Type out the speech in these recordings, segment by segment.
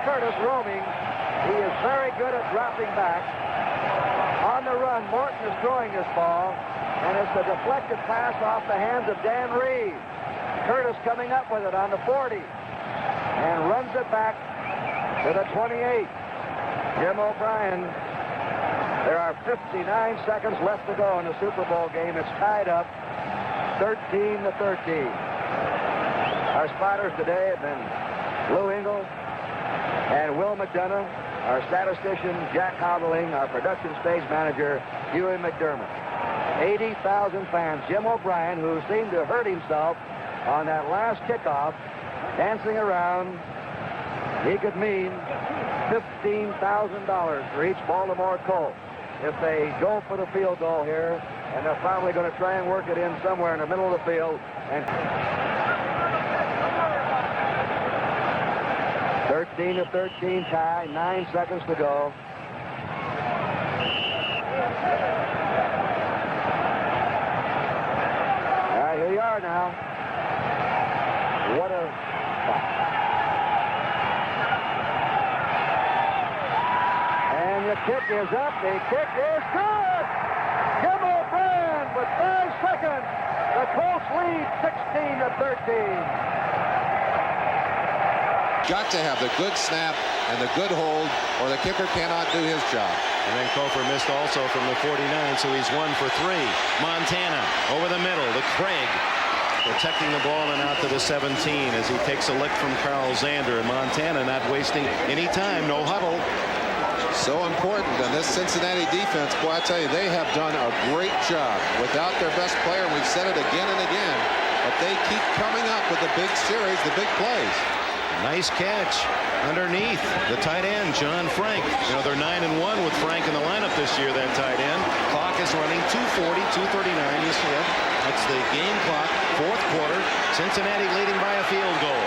Curtis roaming. He is very good at dropping back. On the run, Morton is throwing this ball, and it's a deflected pass off the hands of Dan Reeves. Curtis coming up with it on the 40 and runs it back to the 28. Jim O'Brien. There are 59 seconds left to go in the Super Bowl game. It's tied up 13-13. Our spotters today have been Lou Engle and Will McDonough, our statistician Jack Hobbling, our production stage manager Huey McDermott. 80,000 fans. Jim O'Brien, who seemed to hurt himself on that last kickoff, dancing around. He could mean $15,000 for each Baltimore Colt if they go for the field goal here, and they're probably going to try and work it in somewhere in the middle of the field. And 13-13 tie, 9 seconds to go. All right, here you are now. What a and the kick is up. The kick is good. Jim O'Brien with 5 seconds. The Colts lead 16-13. Got to have the good snap and the good hold, or the kicker cannot do his job. And then Kofor missed also from the 49, so he's 1 for 3. Montana over the middle to Craig, protecting the ball and out to the 17 as he takes a lick from Carl Zander. And Montana not wasting any time, no huddle. So important. And this Cincinnati defense, boy, I tell you, they have done a great job without their best player. And we've said it again and again, but they keep coming up with the big series, the big plays. Nice catch underneath the tight end, John Frank. You know, they're 9-1 with Frank in the lineup this year, that tight end. Clock is running 2:40, 2:39. You see it. That's the game clock, 4th quarter. Cincinnati leading by a field goal.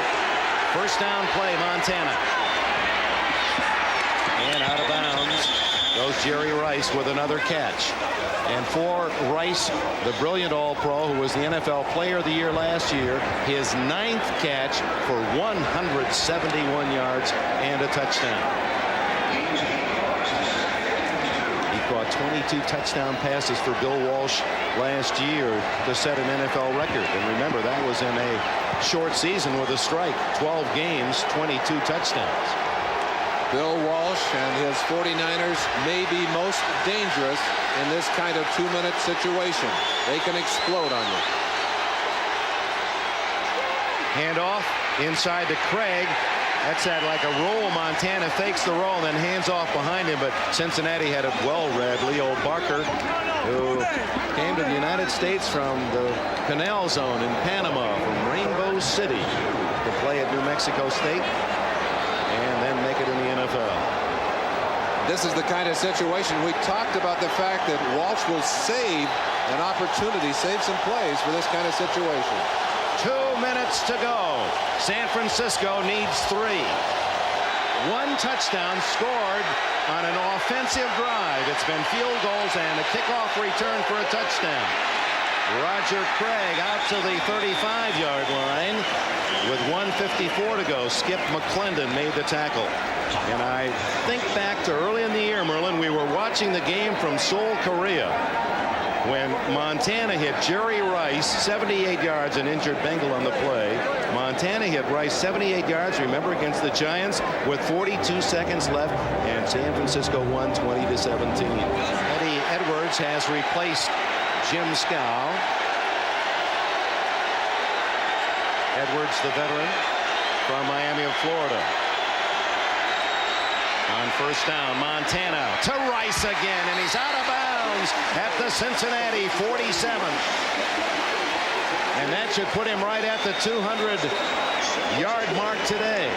First down play, Montana. And out of bounds goes Jerry Rice with another catch. And for Rice, the brilliant All-Pro, who was the NFL Player of the Year last year, his 9th catch for 171 yards and a touchdown. He caught 22 touchdown passes for Bill Walsh last year to set an NFL record. And remember, that was in a short season with a strike. 12 games, 22 touchdowns. Bill Walsh and his 49ers may be most dangerous in this kind of 2-minute situation. They can explode on you. Handoff inside to Craig. That's that like a roll. Montana fakes the roll and then hands off behind him, but Cincinnati had it well read. Leo Barker, who came to the United States from the Canal Zone in Panama, from Rainbow City, to play at New Mexico State and then make it in the NFL. This is the kind of situation we talked about, the fact that Walsh will save an opportunity, save some plays for this kind of situation. 2 minutes to go. San Francisco needs 3. 1 touchdown scored on an offensive drive. It's been field goals and a kickoff return for a touchdown. Roger Craig out to the 35-yard line with 1:54 to go. Skip McClendon made the tackle. And I think back to early in the year, Merlin, we were watching the game from Seoul, Korea, when Montana hit Jerry Rice 78 yards, an injured Bengal on the play. Montana hit Rice 78 yards, remember, against the Giants with 42 seconds left, and San Francisco won 20-17. Eddie Edwards has replaced Jim Scow. Edwards, the veteran from Miami of Florida. On first down, Montana to Rice again, and he's out of bounds at the Cincinnati 47. And that should put him right at the 200-yard mark today.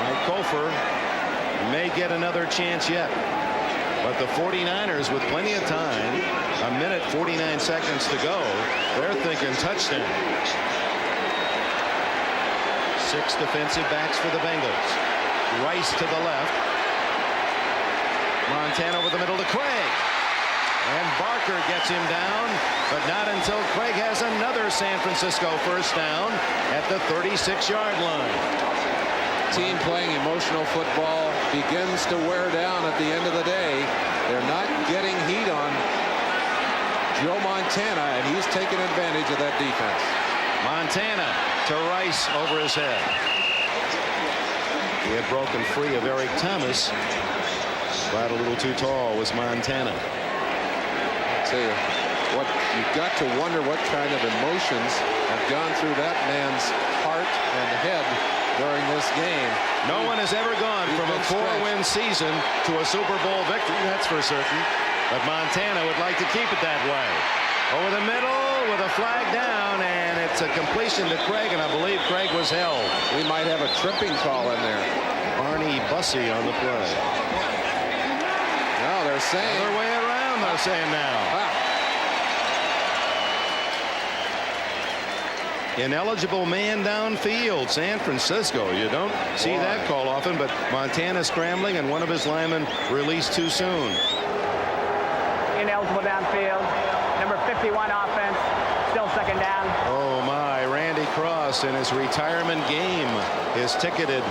Mike Kofor may get another chance yet. But the 49ers, with plenty of time, 1 minute 49 seconds to go, they're thinking touchdown. 6 defensive backs for the Bengals. Rice to the left. Montana over the middle to Craig. And Barker gets him down, but not until Craig has another San Francisco first down at the 36-yard line. team playing emotional football begins to wear down at the end of the day. They're not getting heat on Joe Montana, and he's taking advantage of that defense. Montana to Rice over his head. He had broken free of Eric Thomas. But a little too tall was Montana. I tell you what, you've got to wonder what kind of emotions have gone through that man's heart and head during this game. No one has ever gone from a 4-win season to a Super Bowl victory, that's for certain. But Montana would like to keep it that way. Over the middle with a flag down, and it's a completion to Craig, and I believe Craig was held. We might have a tripping call in there. Arnie Bussey on the play. No, they're saying. Other way around, they're saying now. Ineligible man downfield. San Francisco. You don't see that call often, but Montana scrambling, and one of his linemen released too soon. Ineligible downfield. Number 51 offense. Still second down. Oh my, Randy Cross in his retirement game is ticketed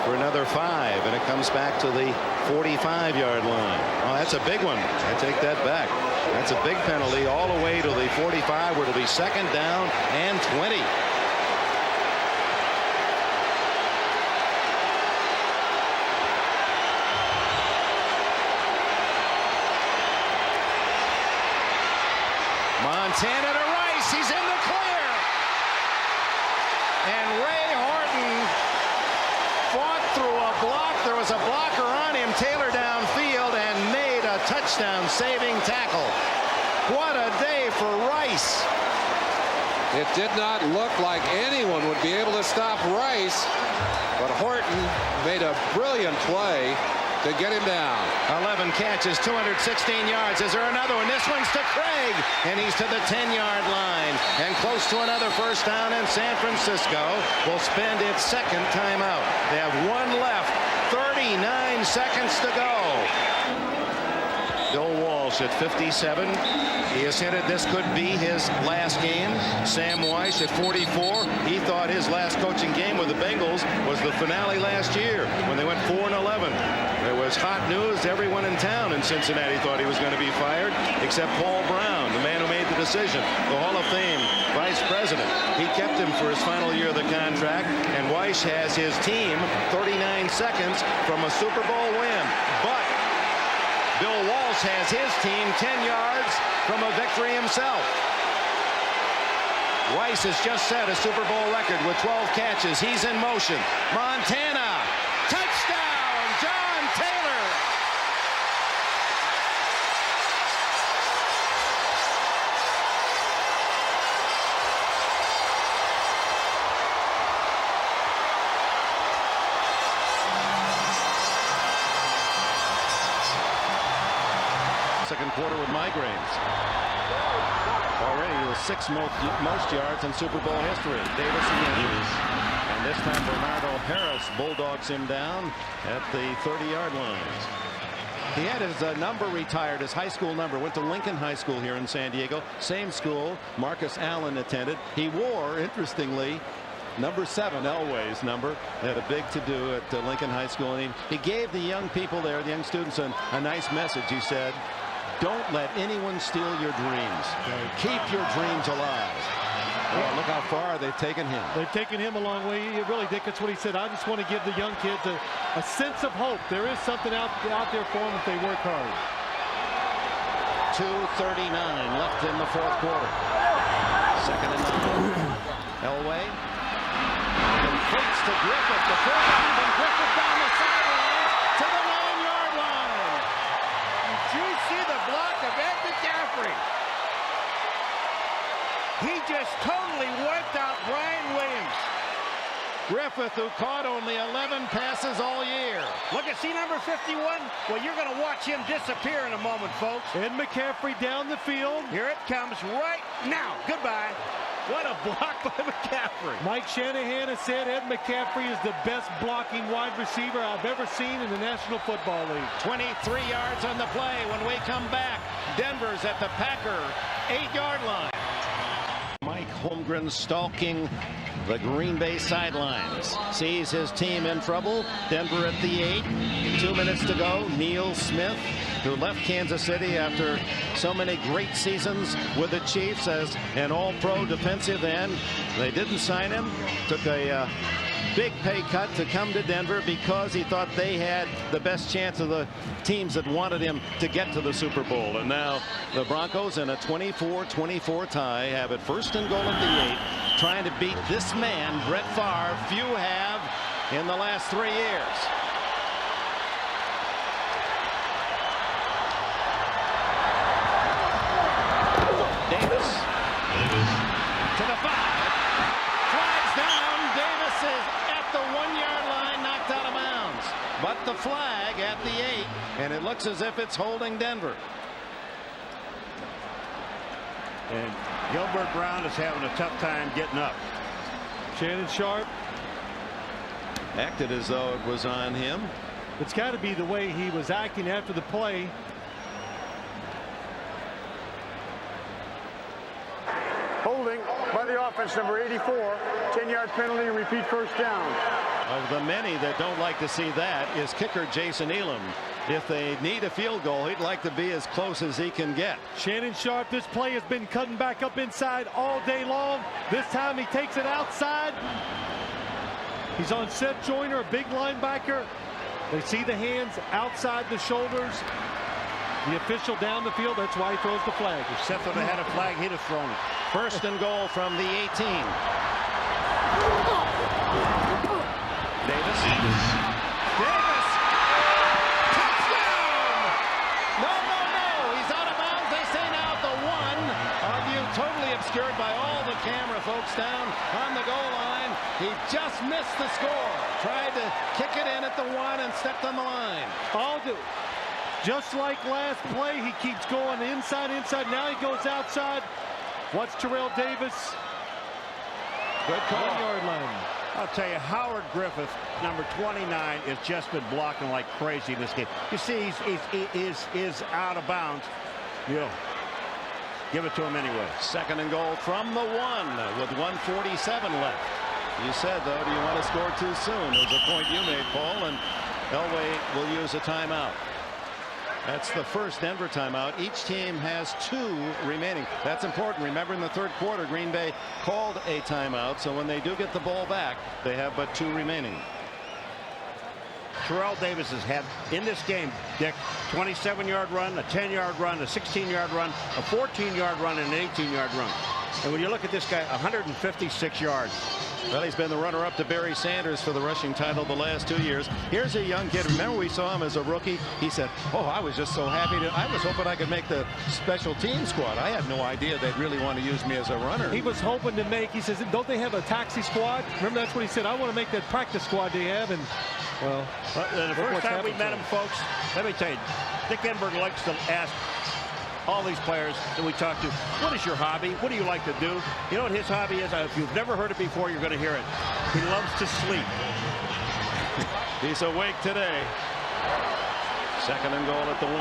for another 5, and it comes back to the 45-yard line. Oh, that's a big one. I take that back. That's a big penalty all the way to the 45, where it'll be second down and 20. Montana to Rice. He's in the clear. And Ray Horton fought through a block. There was a blocker on him. Taylor downfield and made a touchdown saving tackle. What a day for Rice. It did not look like anyone would be able to stop Rice, but Horton made a brilliant play to get him down. 11 catches, 216 yards. Is there another one? This one's to Craig, and he's to the 10-yard line, and close to another first down, and San Francisco will spend its second timeout. They have one left, 39 seconds to go. Bill Walsh at 57. He has hinted this could be his last game. Sam Weiss at 44. He thought his last coaching game with the Bengals was the finale last year when they went 4-11. There was hot news. Everyone in town in Cincinnati thought he was going to be fired, except Paul Brown, the man who made the decision, the Hall of Fame vice president. He kept him for his final year of the contract, and Weiss has his team 39 seconds from a Super Bowl win. But Bill Walsh has his team 10 yards from a victory himself. Weiss has just set a Super Bowl record with 12 catches. He's in motion. Montana, touchdown, John Taylor. Second quarter with migraines. Already the 6th most yards in Super Bowl history. Davis again. And this time Bernardo Harris bulldogs him down at the 30-yard line. He had his number retired, his high school number. Went to Lincoln High School here in San Diego. Same school Marcus Allen attended. He wore, interestingly, number 7, Elway's number. They had a big to-do at Lincoln High School. And he gave the young people there, the young students, a nice message. He said, don't let anyone steal your dreams. Keep your dreams alive. Well, look how far they've taken him. They've taken him a long way. You really think that's what he said. I just want to give the young kids a sense of hope. There is something out there for them if they work hard. 2:39 left in the fourth quarter. Second and 9. Elway completes to Griffith. The full and Griffith down the sideline to the 9-yard line. Did you see the block of Ed McCaffrey? He just totally wiped out Brian Williams. Griffith, who caught only 11 passes all year. Look at number 51. Well, you're going to watch him disappear in a moment, folks. Ed McCaffrey down the field. Here it comes right now. Goodbye. What a block by McCaffrey. Mike Shanahan has said Ed McCaffrey is the best blocking wide receiver I've ever seen in the National Football League. 23 yards on the play. When we come back, Denver's at the Packer 8-yard line. Mike Holmgren stalking the Green Bay sidelines. Sees his team in trouble. Denver at the 8. 2 minutes to go. Neil Smith, who left Kansas City after so many great seasons with the Chiefs as an all-pro defensive end. They didn't sign him. Took a big pay cut to come to Denver because he thought they had the best chance of the teams that wanted him to get to the Super Bowl. And now the Broncos, in a 24-24 tie, have it first and goal at the 8, trying to beat this man, Brett Favre. Few have in the last 3 years. Davis to the 5. Flags down. Davis is at the 1-yard line, knocked out of bounds. But the flag at the 8, and it looks as if it's holding Denver. And Gilbert Brown is having a tough time getting up. Shannon Sharpe. Acted as though it was on him. It's got to be the way he was acting after the play. Holding by the offense, number 84. 10-yard penalty, repeat first down. Of the many that don't like to see that is kicker Jason Elam. If they need a field goal, he'd like to be as close as he can get. Shannon Sharpe, this play has been cutting back up inside all day long. This time he takes it outside. He's on Seth Joyner, a big linebacker. They see the hands outside the shoulders. The official down the field, that's why he throws the flag. If Seth would have had a flag, he'd have thrown it. First and goal from the 18. Davis. Davis. Touchdown! No. He's out of bounds. They say now at the 1. Our view totally obscured by all the camera folks down on the goal line. He just missed the score. Tried to kick it in at the 1 and stepped on the line. Just like last play, he keeps going inside. Now he goes outside. Watch Terrell Davis. Good call. 1-yard line. I'll tell you, Howard Griffith, number 29, has just been blocking like crazy in this game. You see, he's out of bounds. Give it to him anyway. Second and goal from the 1 with 1:47 left. You said, though, do you want to score too soon? It was a point you made, Paul, and Elway will use a timeout. That's the first Denver timeout. Each team has 2 remaining. That's important. Remember, in the third quarter, Green Bay called a timeout, so when they do get the ball back, they have but 2 remaining. Terrell Davis has had in this game, Dick, 27-yard run, a 10-yard run, a 16-yard run, a 14-yard run, and an 18-yard run. And when you look at this guy, 156 yards. Well, he's been the runner-up to Barry Sanders for the rushing title the last 2 years. Here's a young kid. Remember, we saw him as a rookie. He said, I was just so happy. I was hoping I could make the special team squad. I had no idea they'd really want to use me as a runner. He was hoping to make, he says, don't they have a taxi squad? Remember, that's what he said. I want to make that practice squad they have. And, well, the first time we met him, folks, let me tell you, Dick Enberg likes to ask all these players that we talk to, what is your hobby? What do you like to do? You know what his hobby is? If you've never heard it before, you're going to hear it. He loves to sleep. He's awake today. Second and goal at the 1.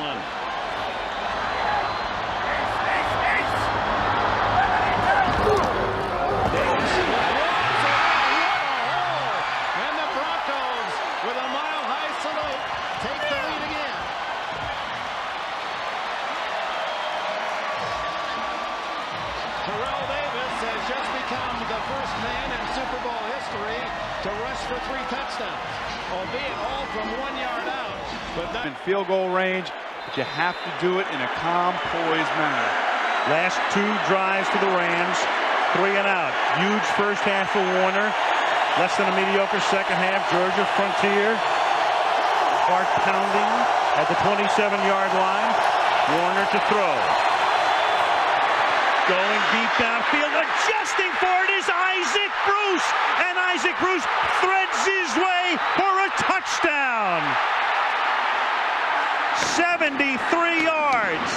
Davis. And the Broncos, with a mile-high salute, take the lead again. Terrell Davis has just become the first man in Super Bowl history to rush for 3 touchdowns, albeit all from 1 yard out. But not In field goal range, but you have to do it in a calm, poised manner. Last 2 drives to the Rams, 3 and out. Huge first half for Warner. Less than a mediocre second half. Georgia Frontier. Heart pounding at the 27-yard line. Warner to throw. Going deep downfield, adjusting for it is Isaac Bruce, and Isaac Bruce threads his way for a touchdown. 73 yards.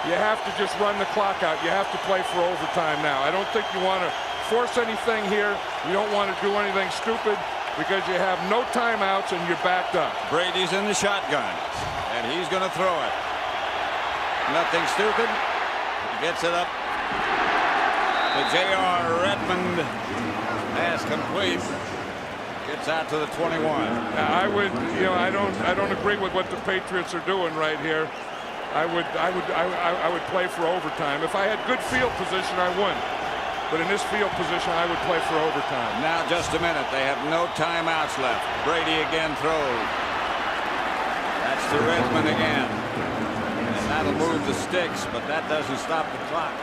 You have to just run the clock out. You have to play for overtime now. I don't think you want to force anything here. You don't want to do anything stupid. because you have no timeouts and you're backed up. Brady's in the shotgun, and he's going to throw it. Nothing stupid. He gets it up to J.R. Redmond. Pass complete. Gets out to the 21. Now, I would, I don't agree with what the Patriots are doing right here. I would play for overtime. If I had good field position, I wouldn't. But in this field position, I would play for overtime. Now just a minute. They have no timeouts left. Brady again throws. That's to Redmond again. And that'll move the sticks, but that doesn't stop the clock.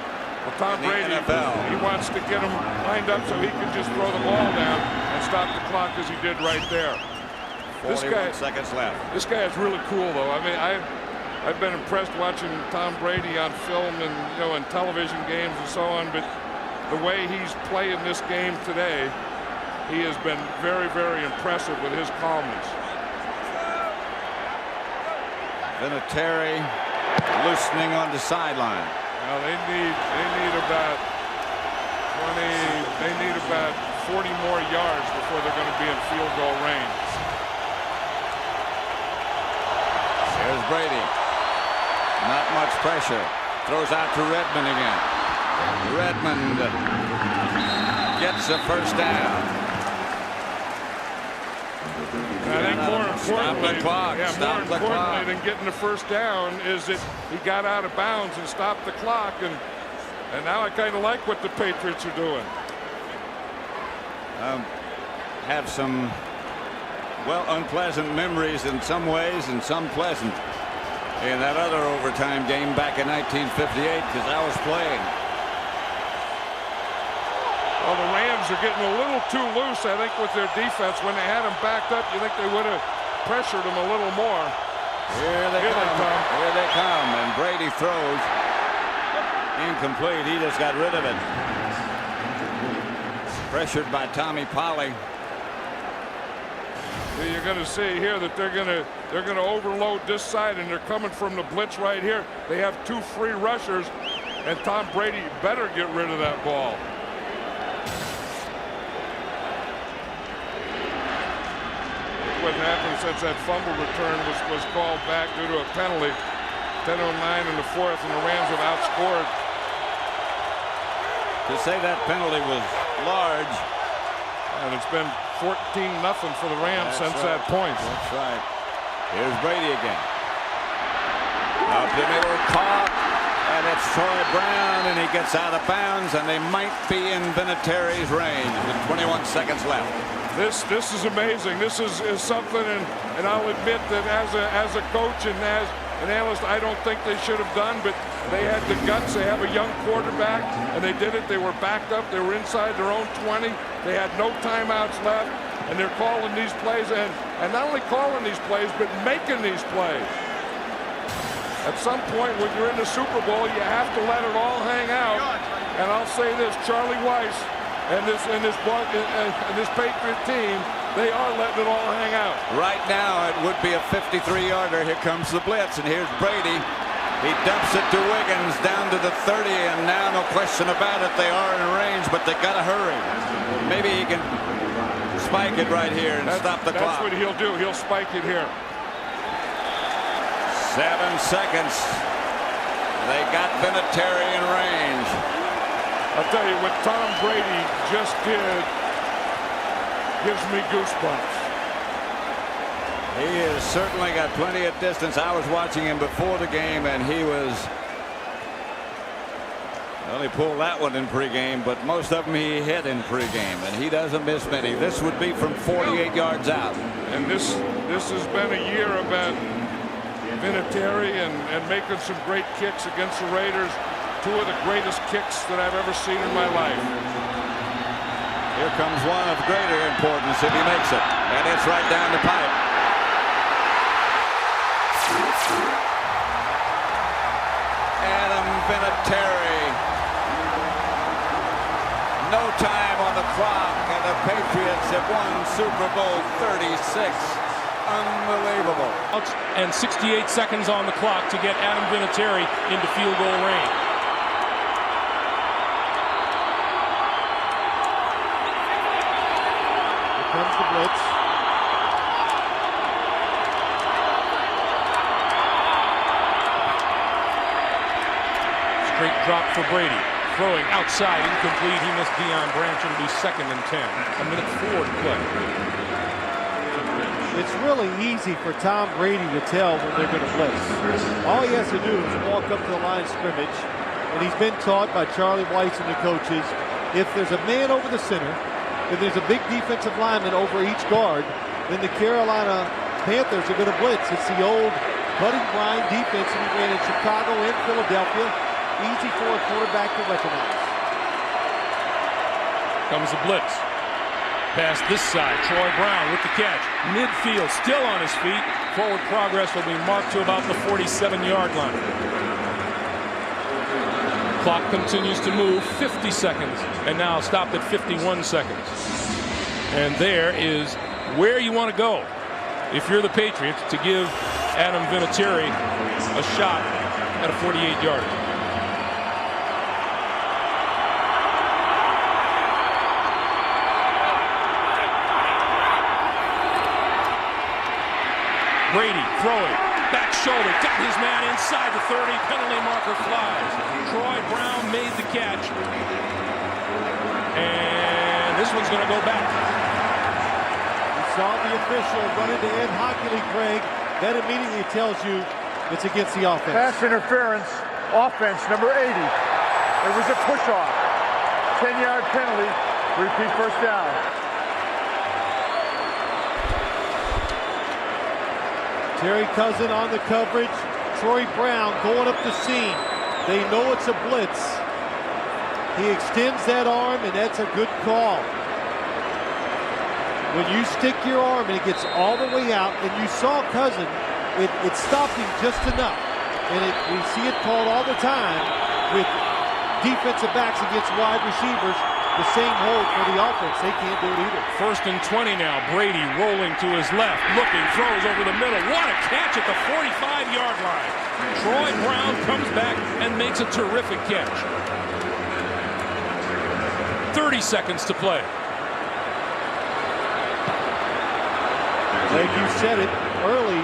Well, Tom Brady, he wants to get them lined up so he can just throw the ball down and stop the clock as he did right there. 41 seconds left. This guy is really cool, though. I mean, I've been impressed watching Tom Brady on film and in television games and so on, but the way he's playing this game today, he has been very, very impressive with his calmness. Vinatieri loosening on the sideline. Now they need about 40 more yards before they're going to be in field goal range. Here's Brady. Not much pressure. Throws out to Redmond again. Redmond gets a first down. I think more importantly, Stop the clock. Than getting the first down is that he got out of bounds and stopped the clock, and now I kind of like what the Patriots are doing. Have some unpleasant memories in some ways and some pleasant in that other overtime game back in 1958 because I was playing. Well, the Rams are getting a little too loose, I think, with their defense. When they had them backed up, you think they would have pressured them a little more. Here they come. Here they come. And Brady throws. Incomplete. He just got rid of it. Pressured by Tommy Polley. You're going to see here that they're going to overload this side, and they're coming from the blitz right here. They have two free rushers, and Tom Brady better get rid of that ball. What happened since that fumble return was called back due to a penalty. 10:09 in the fourth, and the Rams have outscored. To say that penalty was large. And it's been 14-0 for the Rams since that point. That's right. Here's Brady again. Up the middle, caught, and it's Troy Brown, and he gets out of bounds, and they might be in Vinatieri's range with 21 seconds left. This is amazing. This is something, and I'll admit that as a coach and as an analyst, I don't think they should have done, but they had the guts. They have a young quarterback, and they did it. They were backed up. They were inside their own 20. They had no timeouts left, and they're calling these plays, and not only calling these plays, but making these plays. At some point, when you're in the Super Bowl, you have to let it all hang out. And I'll say this, Charlie Weiss and this Patriot team, they are letting it all hang out. Right now, it would be a 53-yarder. Here comes the blitz, and here's Brady. He dumps it to Wiggins down to the 30, and now no question about it, they are in range, but they got to hurry. Maybe he can spike it right here and stop the clock. That's what he'll do. He'll spike it here. 7 seconds. They got Vinatieri in range. I'll tell you what Tom Brady just did gives me goosebumps. He has certainly got plenty of distance. I was watching him before the game, and he was... Well, he pulled that one in pregame, but most of them he hit in pregame, and he doesn't miss many. This would be from 48 yards out. And this has been a year about Vinatieri and making some great kicks against the Raiders. Two of the greatest kicks that I've ever seen in my life. Here comes one of greater importance if he makes it, and it's right down the pipe. Adam Vinatieri. No time on the clock, and the Patriots have won Super Bowl 36. Unbelievable. And 68 seconds on the clock to get Adam Vinatieri into field goal range. Here comes comes the blitz. Straight drop for Brady. Throwing outside, incomplete. He missed Deion Branch. It'll be 2nd and 10. A minute 4 to play. It's really easy for Tom Brady to tell when they're going to blitz. All he has to do is walk up to the line of scrimmage, and he's been taught by Charlie Weis and the coaches, if there's a man over the center, if there's a big defensive lineman over each guard, then the Carolina Panthers are going to blitz. It's the old Buddy Bryant defense that he ran in Chicago and Philadelphia. Easy for a quarterback to recognize. Comes the blitz. Pass this side. Troy Brown with the catch. Midfield, still on his feet. Forward progress will be marked to about the 47-yard line. Clock continues to move. 50 seconds. And now stopped at 51 seconds. And there is where you want to go if you're the Patriots to give Adam Vinatieri a shot at a 48-yarder. Brady throwing, back shoulder, got his man inside the 30, penalty marker flies. Troy Brown made the catch. And this one's going to go back. You saw the official run into Ed Hockley, Greg. That immediately tells you it's against the offense. Pass interference, offense, number 80. It was a push-off. 10-yard penalty, repeat first down. Terry Cousin on the coverage. Troy Brown going up the seam. They know it's a blitz. He extends that arm, and that's a good call. When you stick your arm and it gets all the way out, and you saw Cousin, it stopped him just enough. And we see it called all the time with defensive backs against wide receivers. The same hold for the offense. They can't do it either. 1st and 20 now. Brady rolling to his left, looking, throws over the middle. What a catch at the 45-yard line. Troy Brown comes back and makes a terrific catch. 30 seconds to play. Like you said it early,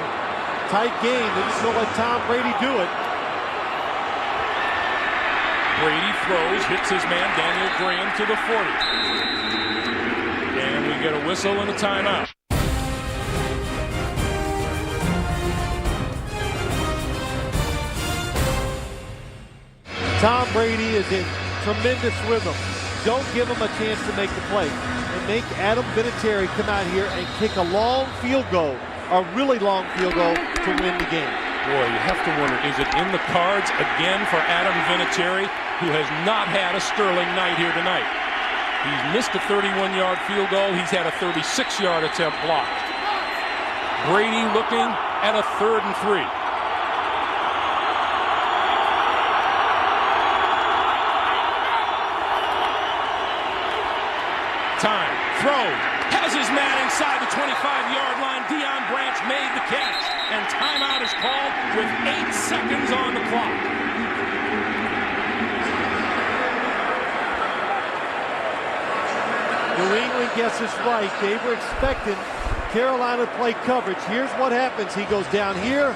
tight game. They just don't let Tom Brady do it. Brady throws, hits his man Daniel Graham to the 40. And we get a whistle and a timeout. Tom Brady is in tremendous rhythm. Don't give him a chance to make the play. And make Adam Vinatieri come out here and kick a long field goal, a really long field goal to win the game. Boy, you have to wonder, is it in the cards again for Adam Vinatieri, who has not had a sterling night here tonight? He's missed a 31-yard field goal. He's had a 36-yard attempt blocked. Brady looking at a 3rd and 3. Time, throws, has his man inside the 25-yard line. Deion Branch made the catch, and timeout is called with 8 seconds on the clock. New England gets this right. They were expecting Carolina to play coverage. Here's what happens. He goes down here.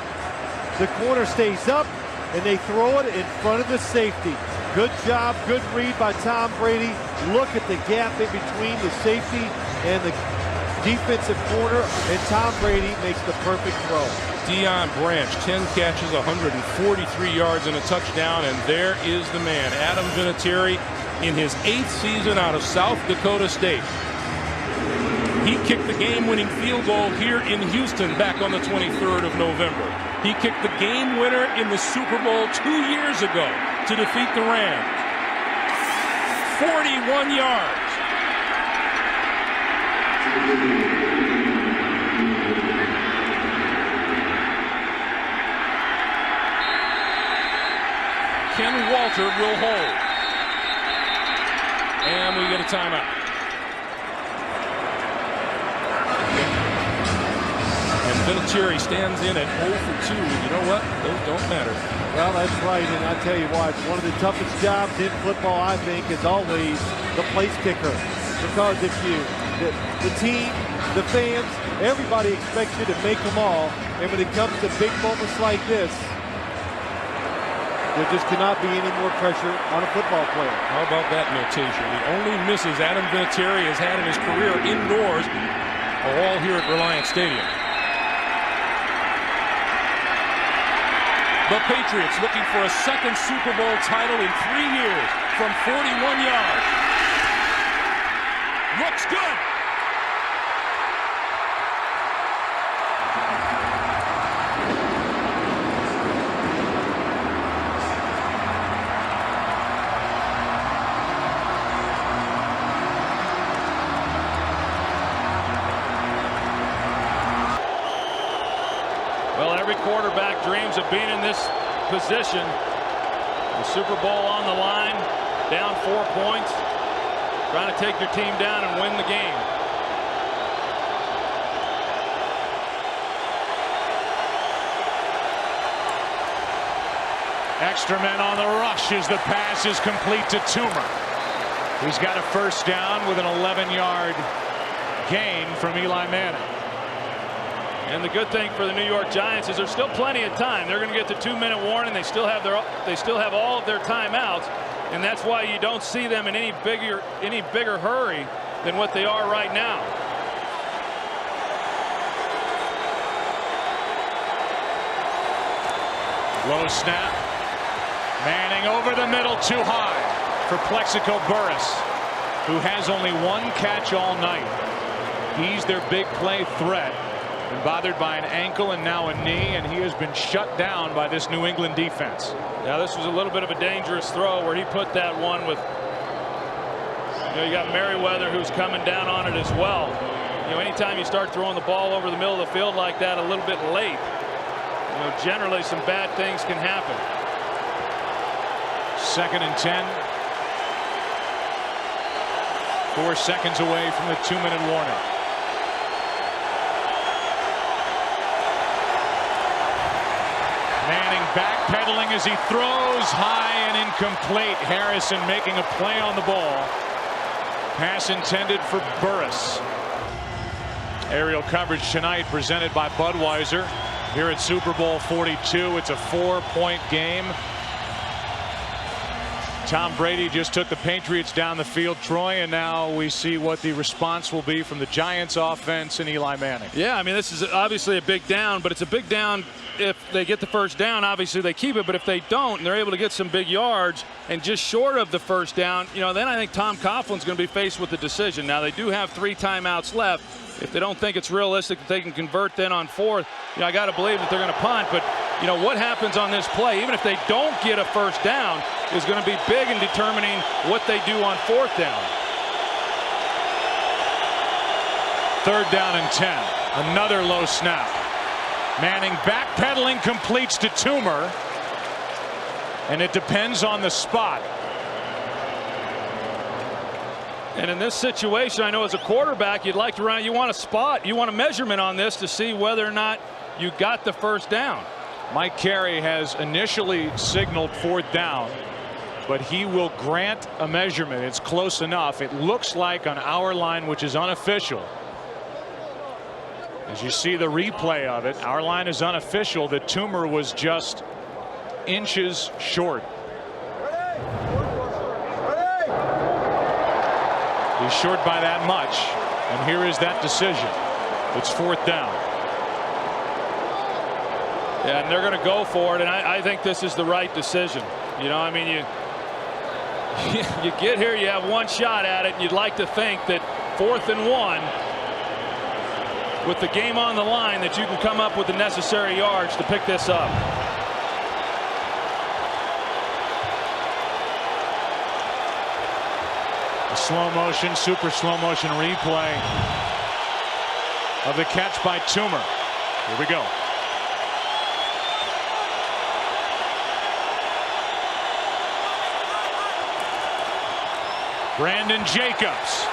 The corner stays up, and they throw it in front of the safety. Good job, good read by Tom Brady. Look at the gap in between the safety and the defensive corner, and Tom Brady makes the perfect throw. Deion Branch, 10 catches, 143 yards and a touchdown, and there is the man, Adam Vinatieri, in his 8th season out of South Dakota State. He kicked the game-winning field goal here in Houston back on the 23rd of November. He kicked the game winner in the Super Bowl 2 years ago to defeat the Rams. 41 yards. Ken Walter will hold. And we get a timeout. And Vinatieri stands in at 0 for 2. And you know what? Those don't matter. Well, that's right. And I tell you what, one of the toughest jobs in football, I think, is always the place kicker. Because if you The team, the fans, everybody expects you to make them all. And when it comes to big moments like this, there just cannot be any more pressure on a football player. How about that notation? The only misses Adam Vinatieri has had in his career indoors are all here at Reliant Stadium. The Patriots looking for a second Super Bowl title in 3 years from 41 yards. Looks good. Well, every quarterback dreams of being in this position. The Super Bowl on the line, down 4 points, trying to take your team down and win the game. Extra men on the rush as the pass is complete to Toomer. He's got a first down with an 11-yard gain from Eli Manning. And the good thing for the New York Giants is there's still plenty of time. They're going to get the 2-minute warning. They still have all of their timeouts, and that's why you don't see them in any bigger hurry than what they are right now. Low snap. Manning over the middle, too high for Plexico Burress, who has only one catch all night. He's their big play threat. Been bothered by an ankle and now a knee, and he has been shut down by this New England defense. Now this was a little bit of a dangerous throw where he put that one with, you got Merriweather who's coming down on it as well. Anytime you start throwing the ball over the middle of the field like that a little bit late, generally some bad things can happen. 2nd and 10. 4 seconds away from the 2-minute warning. Manning backpedaling as he throws high and incomplete. Harrison making a play on the ball. Pass intended for Burress. Aerial coverage tonight presented by Budweiser here at Super Bowl 42. It's a 4-point game. Tom Brady just took the Patriots down the field, Troy, and now we see what the response will be from the Giants offense and Eli Manning. Yeah, I mean, this is obviously a big down, but it's a big down if they get the first down. Obviously they keep it, but if they don't and they're able to get some big yards and just short of the first down, then I think Tom Coughlin's going to be faced with the decision. Now they do have 3 timeouts left. If they don't think it's realistic that they can convert then on 4th, I got to believe that they're going to punt. But what happens on this play, even if they don't get a first down, is going to be big in determining what they do on 4th down. 3rd down and 10. Another low snap. Manning backpedaling, completes to Toomer, and it depends on the spot. And in this situation, I know as a quarterback, you'd like to run. You want a spot. You want a measurement on this to see whether or not you got the first down. Mike Carey has initially signaled 4th down, but he will grant a measurement. It's close enough. It looks like on our line, which is unofficial. As you see the replay of it, our line is unofficial, that Toomer was just inches short. He's short by that much, and here is that decision. It's 4th down. Yeah, and they're going to go for it, and I think this is the right decision. I mean, you get here, you have one shot at it, and you'd like to think that 4th and 1, with the game on the line, that you can come up with the necessary yards to pick this up. Slow motion, super slow motion replay of the catch by Toomer. Here we go. Brandon Jacobs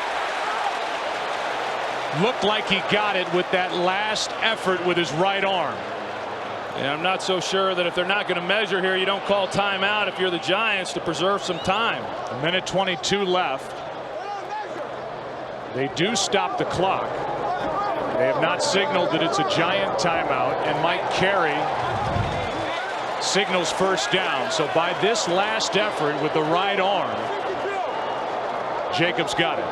looked like he got it with that last effort with his right arm. And I'm not so sure that if they're not going to measure here, you don't call timeout if you're the Giants to preserve some time. 1:22 left. They do stop the clock. They have not signaled that it's a Giant timeout, and Mike Carey signals first down. So by this last effort with the right arm, Jacobs got it.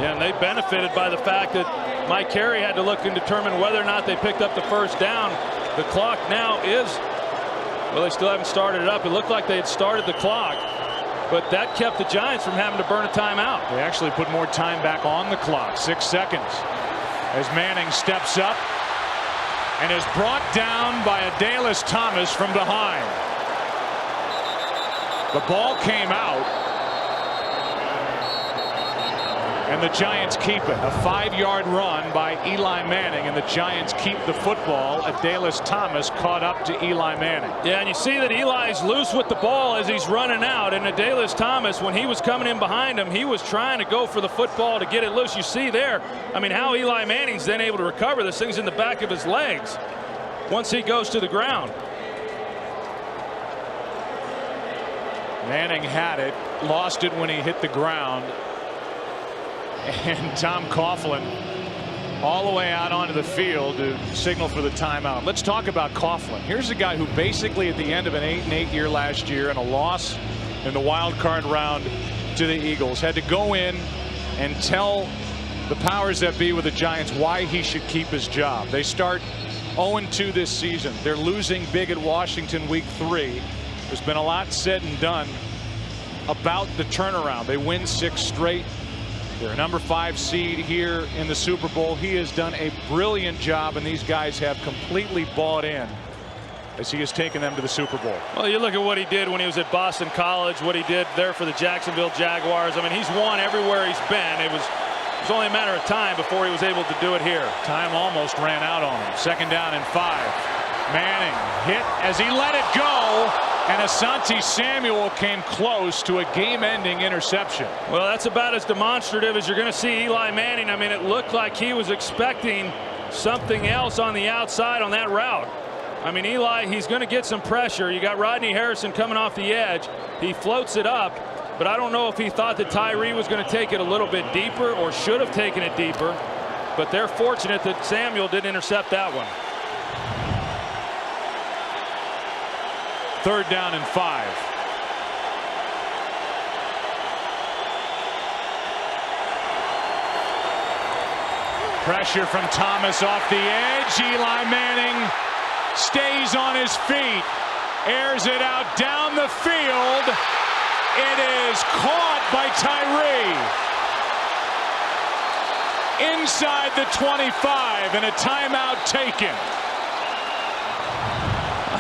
Yeah, and they benefited by the fact that Mike Carey had to look and determine whether or not they picked up the first down. The clock now is, well, they still haven't started it up. It looked like they had started the clock, but that kept the Giants from having to burn a timeout. They actually put more time back on the clock, 6 seconds, as Manning steps up and is brought down by Adalius Thomas from behind. The ball came out, and the Giants keep it. A 5-yard run by Eli Manning, and the Giants keep the football. Adalius Thomas caught up to Eli Manning. Yeah, and you see that Eli's loose with the ball as he's running out, and Adalius Thomas, when he was coming in behind him, he was trying to go for the football to get it loose. You see there, I mean, how Eli Manning's then able to recover. This thing's in the back of his legs once he goes to the ground. Manning had it, lost it when he hit the ground. And Tom Coughlin all the way out onto the field to signal for the timeout. Let's talk about Coughlin. Here's a guy who basically at the end of an 8-8 year last year and a loss in the wild card round to the Eagles had to go in and tell the powers that be with the Giants why he should keep his job. They start 0-2 this season. They're losing big at Washington week 3. There's been a lot said and done about the turnaround. They win 6 straight. They're a number 5 seed here in the Super Bowl. He has done a brilliant job, and these guys have completely bought in as he has taken them to the Super Bowl. Well, you look at what he did when he was at Boston College, what he did there for the Jacksonville Jaguars. I mean, he's won everywhere he's been. It was only a matter of time before he was able to do it here. Time almost ran out on him. 2nd down and 5. Manning hit as he let it go, and Asante Samuel came close to a game-ending interception. Well, that's about as demonstrative as you're going to see Eli Manning. I mean, it looked like he was expecting something else on the outside on that route. I mean, Eli, he's going to get some pressure. You got Rodney Harrison coming off the edge. He floats it up, but I don't know if he thought that Tyree was going to take it a little bit deeper or should have taken it deeper, but they're fortunate that Samuel didn't intercept that one. 3rd down and 5. Pressure from Thomas off the edge. Eli Manning stays on his feet, airs it out down the field. It is caught by Tyree inside the 25, and a timeout taken.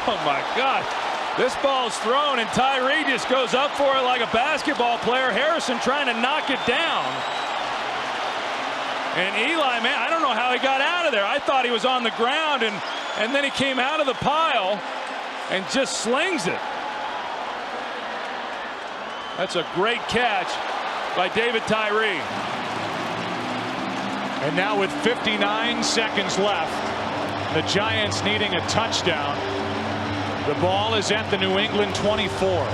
Oh my God. This ball's thrown, and Tyree just goes up for it like a basketball player. Harrison trying to knock it down. And Eli, man, I don't know how he got out of there. I thought he was on the ground, and then he came out of the pile and just slings it. That's a great catch by David Tyree. And now with 59 seconds left, the Giants needing a touchdown. The ball is at the New England 24.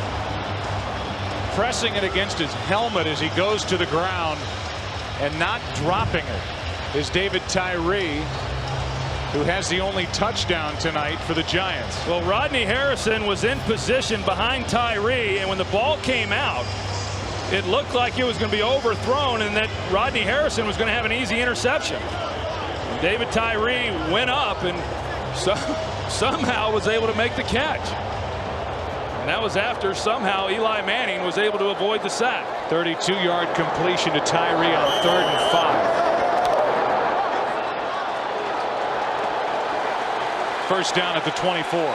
Pressing it against his helmet as he goes to the ground and not dropping it is David Tyree, who has the only touchdown tonight for the Giants. Well, Rodney Harrison was in position behind Tyree, and when the ball came out, it looked like it was going to be overthrown and that Rodney Harrison was going to have an easy interception. And David Tyree went up and somehow was able to make the catch. And that was after somehow Eli Manning was able to avoid the sack. 32-yard completion to Tyree on 3rd and 5. First down at the 24.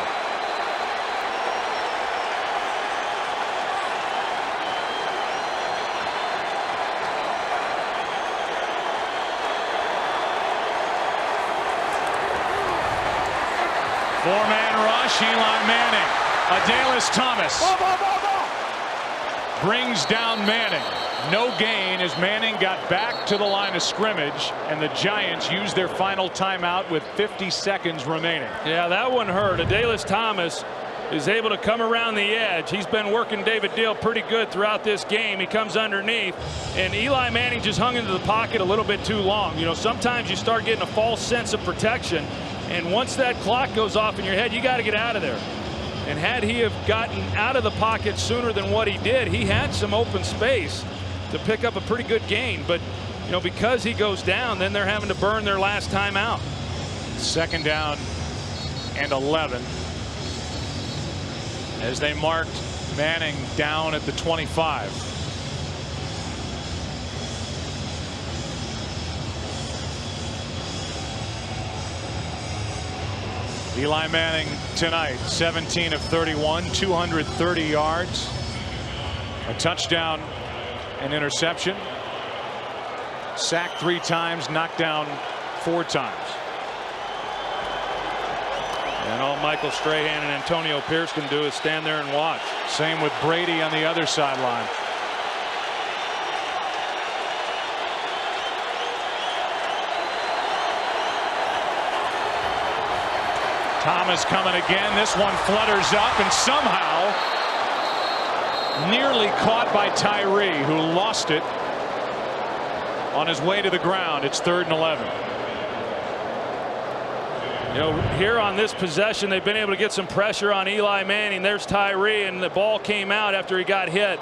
Four-man rush, Eli Manning. Adalius Thomas brings down Manning. No gain as Manning got back to the line of scrimmage, and the Giants used their final timeout with 50 seconds remaining. Yeah, that one hurt. Adalius Thomas is able to come around the edge. He's been working David Diehl pretty good throughout this game. He comes underneath, and Eli Manning just hung into the pocket a little bit too long. You know, sometimes you start getting a false sense of protection, and once that clock goes off in your head, you got to get out of there. And had he have gotten out of the pocket sooner than what he did, he had some open space to pick up a pretty good gain. But, you know, because he goes down, then they're having to burn their last time out. 2nd down and 11. As they marked Manning down at the 25. Eli Manning tonight, 17 of 31, 230 yards, a touchdown, an interception, sacked 3 times, knocked down 4 times. And all Michael Strahan and Antonio Pierce can do is stand there and watch. Same with Brady on the other sideline. Thomas coming again. This one flutters up and somehow nearly caught by Tyree, who lost it on his way to the ground. It's 3rd and 11. You know, here on this possession, they've been able to get some pressure on Eli Manning. There's Tyree, and the ball came out after he got hit.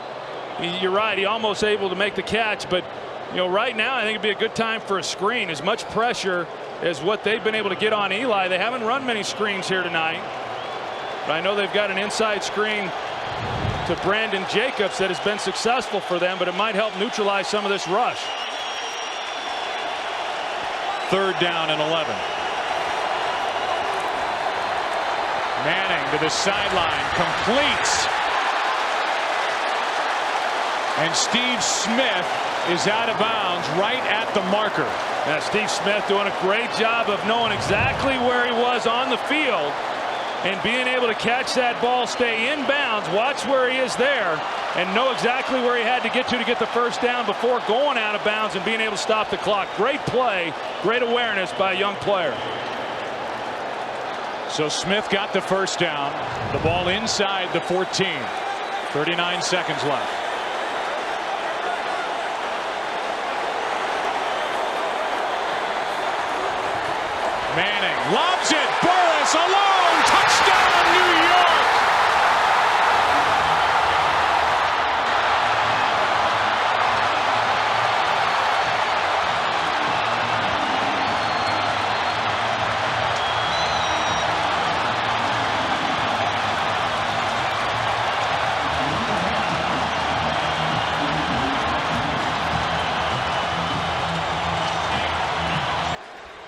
You're right, he almost able to make the catch, but you know, right now I think it'd be a good time for a screen. As much pressure as what they've been able to get on Eli. They haven't run many screens here tonight, but I know they've got an inside screen to Brandon Jacobs that has been successful for them, but it might help neutralize some of this rush. 3rd down and 11. Manning to the sideline, completes. And Steve Smith is out of bounds right at the marker. Now Steve Smith doing a great job of knowing exactly where he was on the field and being able to catch that ball, stay in bounds, watch where he is there, and know exactly where he had to get the first down before going out of bounds and being able to stop the clock. Great play, great awareness by a young player. So Smith got the first down. The ball inside the 14. 39 seconds left. Manning lobs it. Burris alone. Touchdown, New York.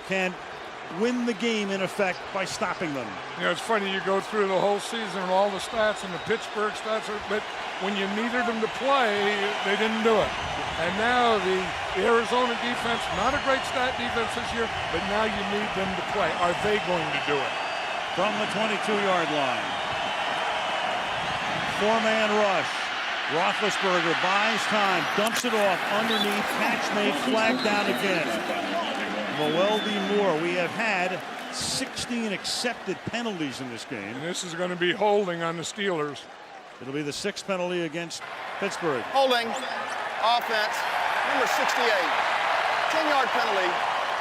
Can win the game in effect by stopping them. You know, it's funny, you go through the whole season and all the stats and the Pittsburgh stats, but when you needed them to play, they didn't do it. And now the Arizona defense, not a great stat defense this year, but now you need them to play. Are they going to do it? From the 22-yard line. 4-man rush. Roethlisberger buys time, dumps it off underneath, catch made, flag down again. Weldy Moore. We have had 16 accepted penalties in this game. And this is going to be holding on the Steelers. It'll be the 6th penalty against Pittsburgh. Holding, offense, number 68. 10-yard penalty,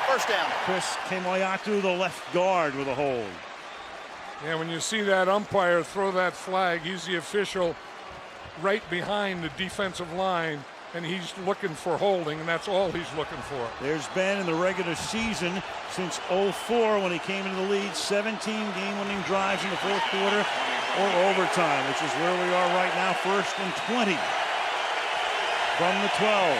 first down. Chris Kemoeatu, the left guard, with a hold. Yeah, when you see that umpire throw that flag, he's the official right behind the defensive line, and he's looking for holding, and that's all he's looking for. There's been in the regular season since 04 when he came into the lead 17 game-winning drives in the 4th quarter or overtime, which is where we are right now, 1st and 20 from the 12.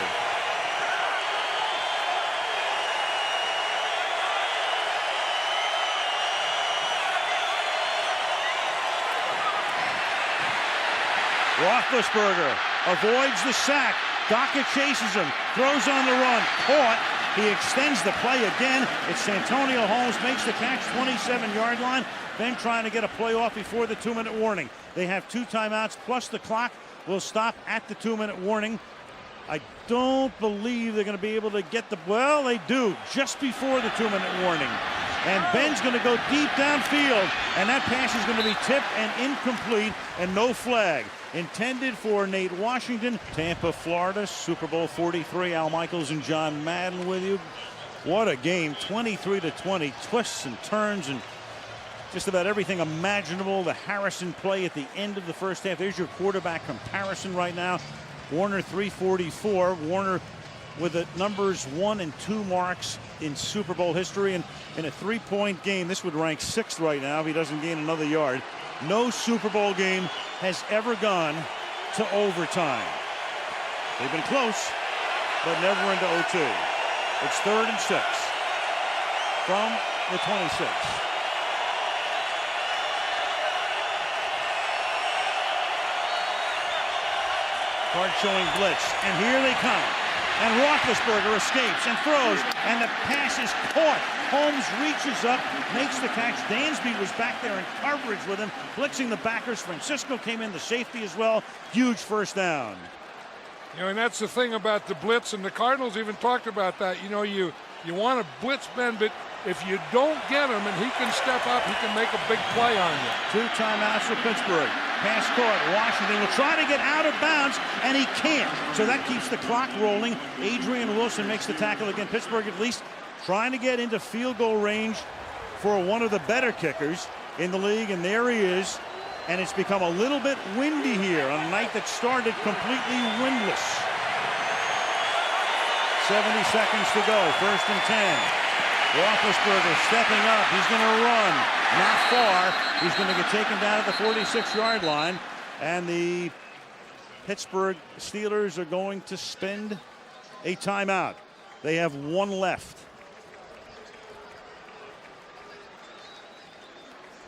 Roethlisberger avoids the sack. Dockett chases him, throws on the run, caught. He extends the play again. It's Santonio Holmes, makes the catch, 27-yard line. Then trying to get a play off before the 2-minute warning. They have 2 timeouts, plus the clock will stop at the 2-minute warning. I don't believe they're going to be able to get the, well, they do, just before the 2-minute warning. And Ben's going to go deep downfield, and that pass is going to be tipped and incomplete, and no flag. Intended for Nate Washington. Tampa, Florida, Super Bowl 43. Al Michaels and John Madden with you. What a game, 23-20, twists and turns and just about everything imaginable. The Harrison play at the end of the first half. There's your quarterback comparison right now. Warner 344. Warner with the numbers 1 and 2 marks in Super Bowl history. And in a 3-point game, this would rank 6th right now if he doesn't gain another yard. No Super Bowl game has ever gone to overtime. They've been close, but never into OT. It's 3rd and 6 from the 26. Card showing blitz, and here they come. And Roethlisberger escapes and throws, and the pass is caught. Holmes reaches up, makes the catch. Dansby was back there in coverage with him, blitzing the backers. Francisco came in, the safety as well. Huge first down. You know, and that's the thing about the blitz, and the Cardinals even talked about that. You know, you want to blitz Ben, but if you don't get him and he can step up, he can make a big play on you. 2 timeouts for Pittsburgh. Pass caught. Washington will try to get out of bounds, and he can't. So that keeps the clock rolling. Adrian Wilson makes the tackle again. Pittsburgh at least trying to get into field goal range for one of the better kickers in the league, and there he is. And it's become a little bit windy here on a night that started completely windless. 70 seconds to go. 1st and 10. Roethlisberger stepping up. He's going to run. Not far. He's going to get taken down at the 46-yard line. And the Pittsburgh Steelers are going to spend a timeout. They have 1 left.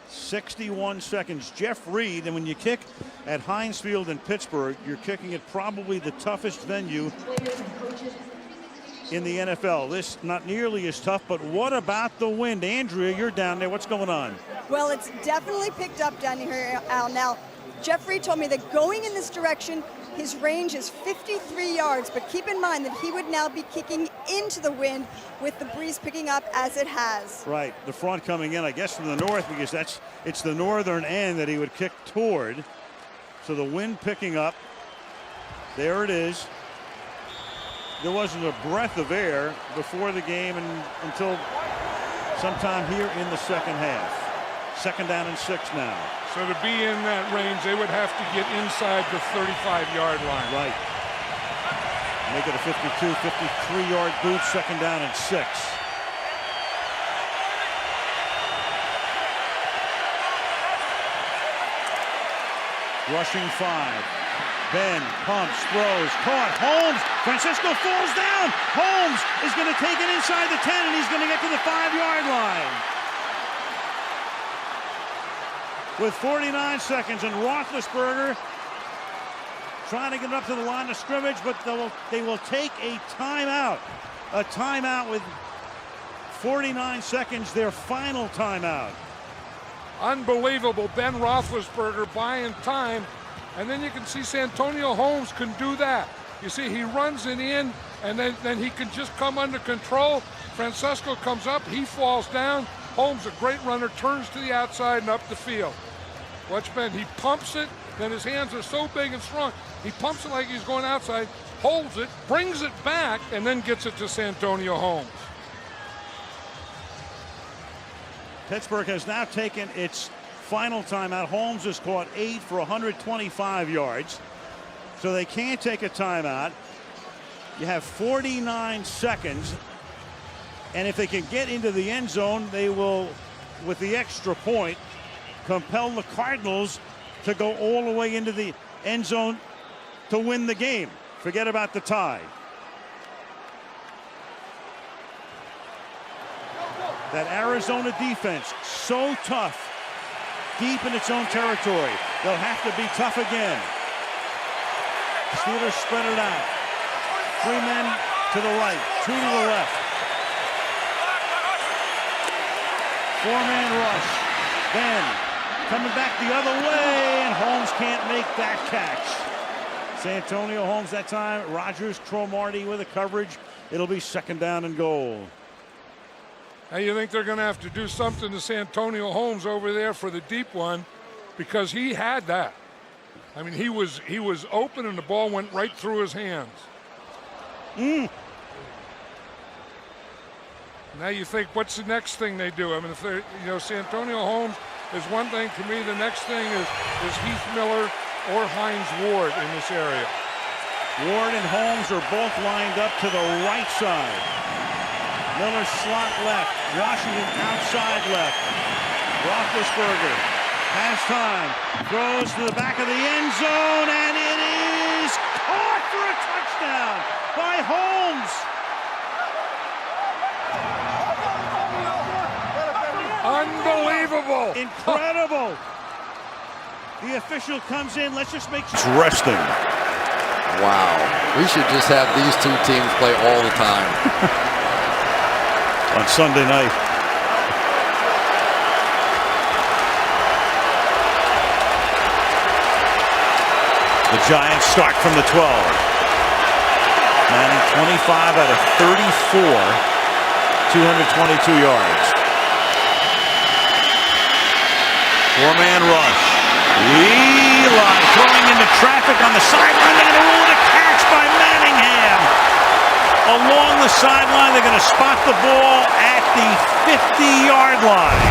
61 seconds. Jeff Reed, and when you kick at Heinz Field in Pittsburgh, you're kicking at probably the toughest venue in the NFL. This not nearly as tough, but what about the wind? Andrea, you're down there. What's going on? Well, it's definitely picked up down here, Al. Now, Jeff Reed told me that going in this direction, his range is 53 yards, but keep in mind that he would now be kicking into the wind with the breeze picking up as it has. Right, the front coming in, I guess, from the north, because it's the northern end that he would kick toward. So the wind picking up. There it is. There wasn't a breath of air before the game until sometime here in the second half. 2nd down and 6 now. So to be in that range, they would have to get inside the 35-yard line. Right. Make it a 52, 53-yard boot. 2nd down and 6. Rushing 5. Ben pumps, throws, caught. Holmes. Francisco falls down. Holmes is going to take it inside the 10, and he's going to get to the 5-yard line. With 49 seconds, and Roethlisberger trying to get up to the line of scrimmage, but they will take a timeout. A timeout with 49 seconds, their final timeout. Unbelievable. Ben Roethlisberger buying time. And then you can see Santonio Holmes can do that. You see, he runs it in, and then he can just come under control. Francisco comes up, he falls down. Holmes, a great runner, turns to the outside and up the field. Watch Ben, he pumps it, then his hands are so big and strong. He pumps it like he's going outside, holds it, brings it back, and then gets it to Santonio Holmes. Pittsburgh has now taken its final timeout. Holmes has caught 8 for 125 yards. So they can't take a timeout. You have 49 seconds. And if they can get into the end zone, they will, with the extra point, compel the Cardinals to go all the way into the end zone to win the game. Forget about the tie. That Arizona defense, so tough, deep in its own territory. They'll have to be tough again. Steelers spread it out. 3 men to the right, 2 to the left. 4-man rush. Ben coming back the other way, and Holmes can't make that catch. Santonio Holmes that time. Rogers, Cromartie with a coverage. It'll be 2nd down and goal. Now you think they're going to have to do something to Santonio Holmes over there for the deep one, because he had that. I mean, he was open and the ball went right through his hands. Now you think, what's the next thing they do? I mean, if they're, Santonio Holmes is one thing. To me, the next thing is Heath Miller or Hines Ward in this area. Ward and Holmes are both lined up to the right side. Miller slot left. Washington outside left. Roethlisberger has time. Throws to the back of the end zone, and it is caught for a touchdown by Holmes. Unbelievable. Incredible. The official comes in. Let's just make sure. It's resting. Wow. We should just have these two teams play all the time. On Sunday night. The Giants start from the 12. Manning 25 out of 34. 222 yards. Four-man rush. Eli throwing into traffic on the sideline. They're going to rule it a catch by Manningham. Along the sideline, they're going to spot the ball at the 50-yard line.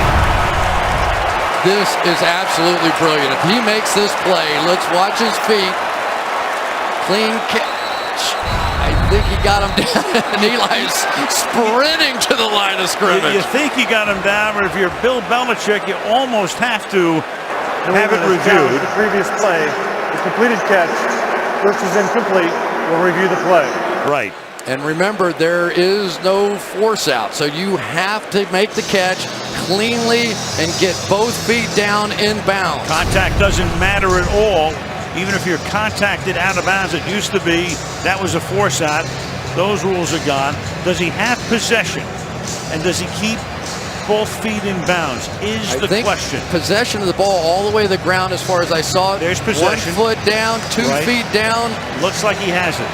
This is absolutely brilliant. If he makes this play, let's watch his feet. Clean catch. I think he got him down, and Eli's sprinting to the line of scrimmage. You think you got him down, but if you're Bill Belichick, you almost have to have it reviewed. The previous play is completed catch versus incomplete. We'll review the play. Right. And remember, there is no force out, so you have to make the catch cleanly and get both feet down in bounds. Contact doesn't matter at all. Even if you're contacted out of bounds, it used to be that was a force out. Those rules are gone. Does he have possession? And does he keep both feet in bounds is the question. Possession of the ball all the way to the ground as far as I saw it. There's possession. 1 foot down, 2 feet down. Looks like he has it.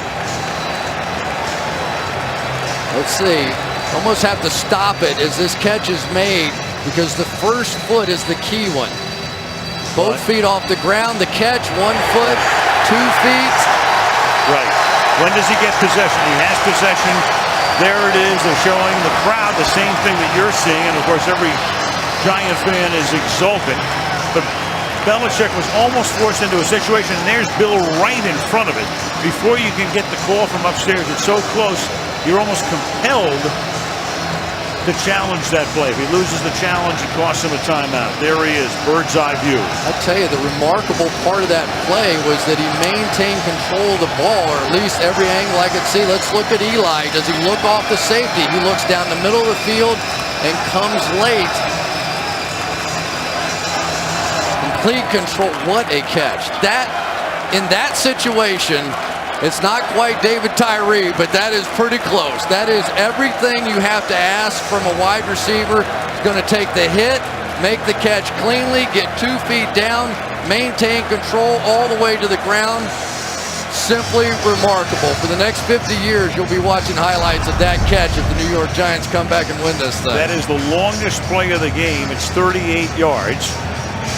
Let's see. Almost have to stop it as this catch is made, because the first foot is the key one. Both feet off the ground. The catch, 1 foot, 2 feet. Right. When does he get possession? He has possession. There it is. They're showing the crowd the same thing that you're seeing. And, of course, every Giant fan is exultant. But Belichick was almost forced into a situation, and there's Bill right in front of it. Before you can get the call from upstairs, it's so close, you're almost compelled to challenge that play. If he loses the challenge, it costs him a timeout. There he is, bird's eye view. I tell you, the remarkable part of that play was that he maintained control of the ball, or at least every angle I could see. Let's look at Eli. Does he look off the safety? He looks down the middle of the field and comes late. Complete control. What a catch. That, in that situation, it's not quite David Tyree, but that is pretty close. That is everything you have to ask from a wide receiver. He's going to take the hit, make the catch cleanly, get 2 feet down, maintain control all the way to the ground. Simply remarkable. For the next 50 years, you'll be watching highlights of that catch if the New York Giants come back and win this thing. That is the longest play of the game. It's 38 yards.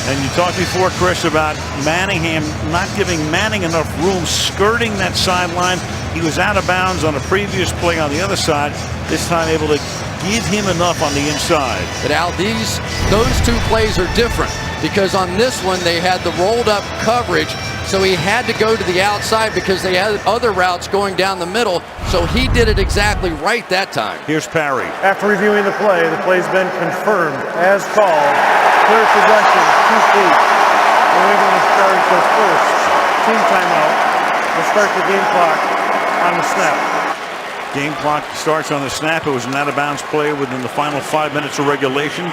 And you talked before, Chris, about Manningham not giving Manning enough room, skirting that sideline. He was out of bounds on a previous play on the other side. This time able to give him enough on the inside. But Al, those 2 plays are different, because on this one they had the rolled up coverage, so he had to go to the outside because they had other routes going down the middle. So he did it exactly right that time. Here's Parry. After reviewing the play's been confirmed as called. Clear possession, 2 feet. We're able to start the first team timeout. We'll start the game clock on the snap. Game clock starts on the snap. It was an out-of-bounds play within the final 5 minutes of regulation.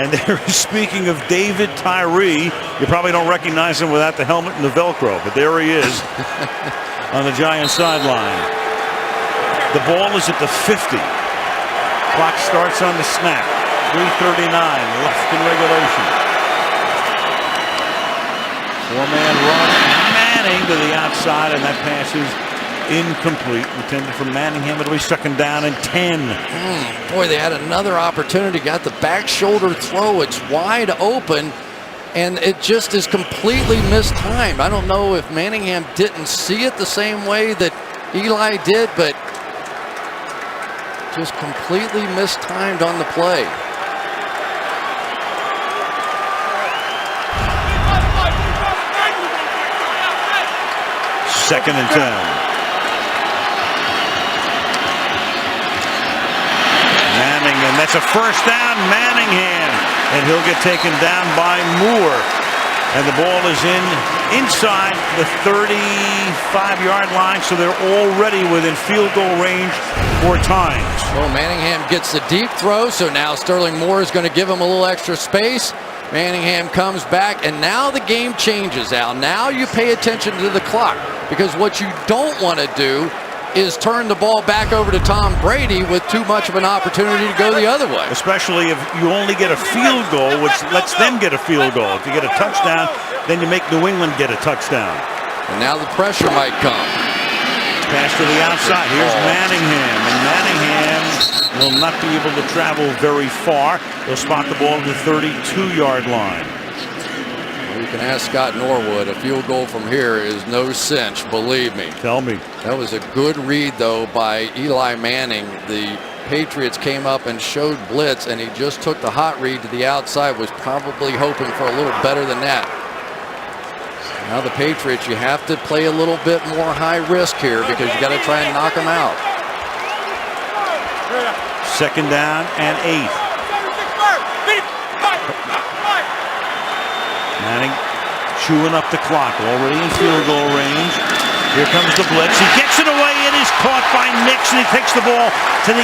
And there is, speaking of David Tyree, you probably don't recognize him without the helmet and the Velcro, but there he is on the Giants sideline. The ball is at the 50. Clock starts on the snap. 3:39 left in regulation. Four-man rush. Manning to the outside, and that pass is incomplete. Intended for Manningham. It'll be 2nd down and 10. Boy, they had another opportunity. Got the back shoulder throw. It's wide open, and it just is completely mistimed. I don't know if Manningham didn't see it the same way that Eli did, but just completely mistimed on the play. Second and 10. Manningham, that's a 1st down. Manningham, and he'll get taken down by Moore. And the ball is inside the 35-yard line, so they're already within field goal range 4 times. Well, Manningham gets the deep throw, so now Sterling Moore is going to give him a little extra space. Manningham comes back, and now the game changes, Al. Now you pay attention to the clock, because what you don't want to do is turn the ball back over to Tom Brady with too much of an opportunity to go the other way. Especially if you only get a field goal, which lets them get a field goal. If you get a touchdown, then you make New England get a touchdown. And now the pressure might come. Pass to the outside. Here's Manningham, and Manningham will not be able to travel very far. They'll spot the ball at the 32-yard line. You can ask Scott Norwood. A field goal from here is no cinch, believe me. Tell me. That was a good read, though, by Eli Manning. The Patriots came up and showed blitz, and he just took the hot read to the outside, was probably hoping for a little better than that. Now the Patriots, you have to play a little bit more high risk here because you got to try and knock them out. 2nd down and 8. Manning chewing up the clock, already in field goal range. Here comes the blitz. He gets it away. It is caught by Nix, and he takes the ball to the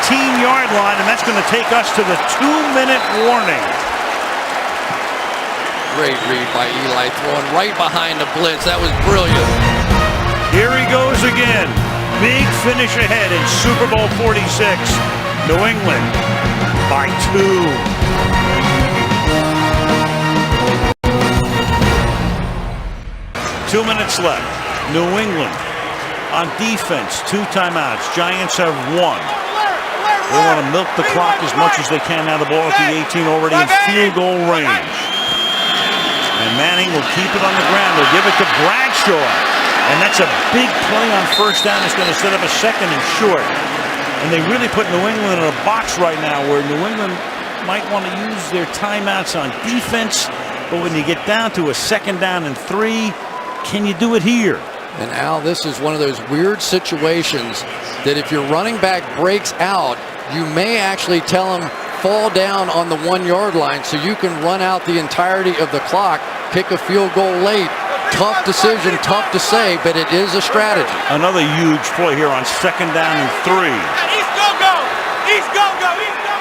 18-yard line, and that's going to take us to the 2-minute warning. Great read by Eli, throwing right behind the blitz. That was brilliant. Here he goes again. Big finish ahead in Super Bowl 46. New England by 2. 2 minutes left. New England on defense. 2 timeouts. Giants have 1. They want to milk the clock as much as they can. Now the ball at the 18, already in field goal range. And Manning will keep it on the ground. They'll give it to Bradshaw. And that's a big play on 1st down. It's going to set up a 2nd and short. And they really put New England in a box right now where New England might want to use their timeouts on defense. But when you get down to a 2nd down and 3, can you do it here? And Al, this is one of those weird situations that if your running back breaks out, you may actually tell him fall down on the 1-yard line so you can run out the entirety of the clock, kick a field goal late. Tough decision, tough to say, but it is a strategy. Another huge play here on 2nd down and 3. East go! East go! East go!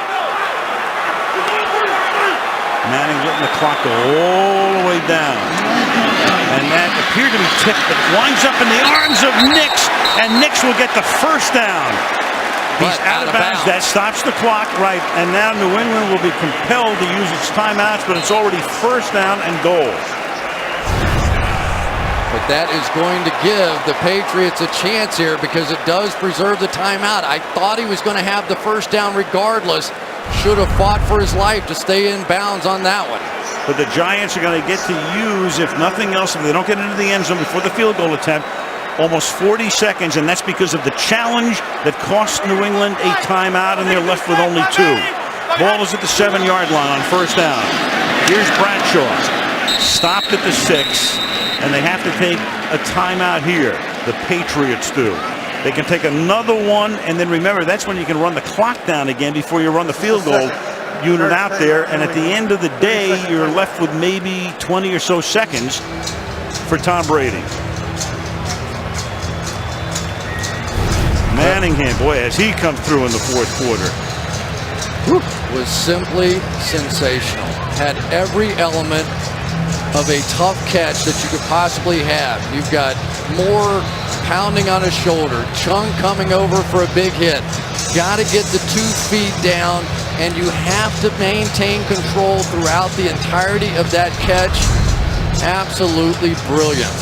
Manning letting the clock go all the way down. And that appeared to be tipped, but winds up in the arms of Nix, and Nix will get the 1st down. He's out of bounds. That stops the clock, right, and now New England will be compelled to use its timeouts, but it's already 1st down and goal. But that is going to give the Patriots a chance here because it does preserve the timeout. I thought he was going to have the 1st down regardless. Should have fought for his life to stay in bounds on that one. But the Giants are going to get to use, if nothing else, if they don't get into the end zone before the field goal attempt, almost 40 seconds, and that's because of the challenge that cost New England a timeout, and they're left with only 2. Ball is at the 7-yard line on 1st down. Here's Bradshaw. Stopped at the 6, and they have to take a timeout here. The Patriots do. They can take another one, and then remember, that's when you can run the clock down again before you run the field goal unit out there, and at the end of the day, you're left with maybe 20 or so seconds for Tom Brady. Manningham, boy, as he comes through in the 4th quarter. Was simply sensational. Had every element of a tough catch that you could possibly have. You've got Moore pounding on his shoulder, Chung coming over for a big hit. Got to get the 2 feet down, and you have to maintain control throughout the entirety of that catch. Absolutely brilliant.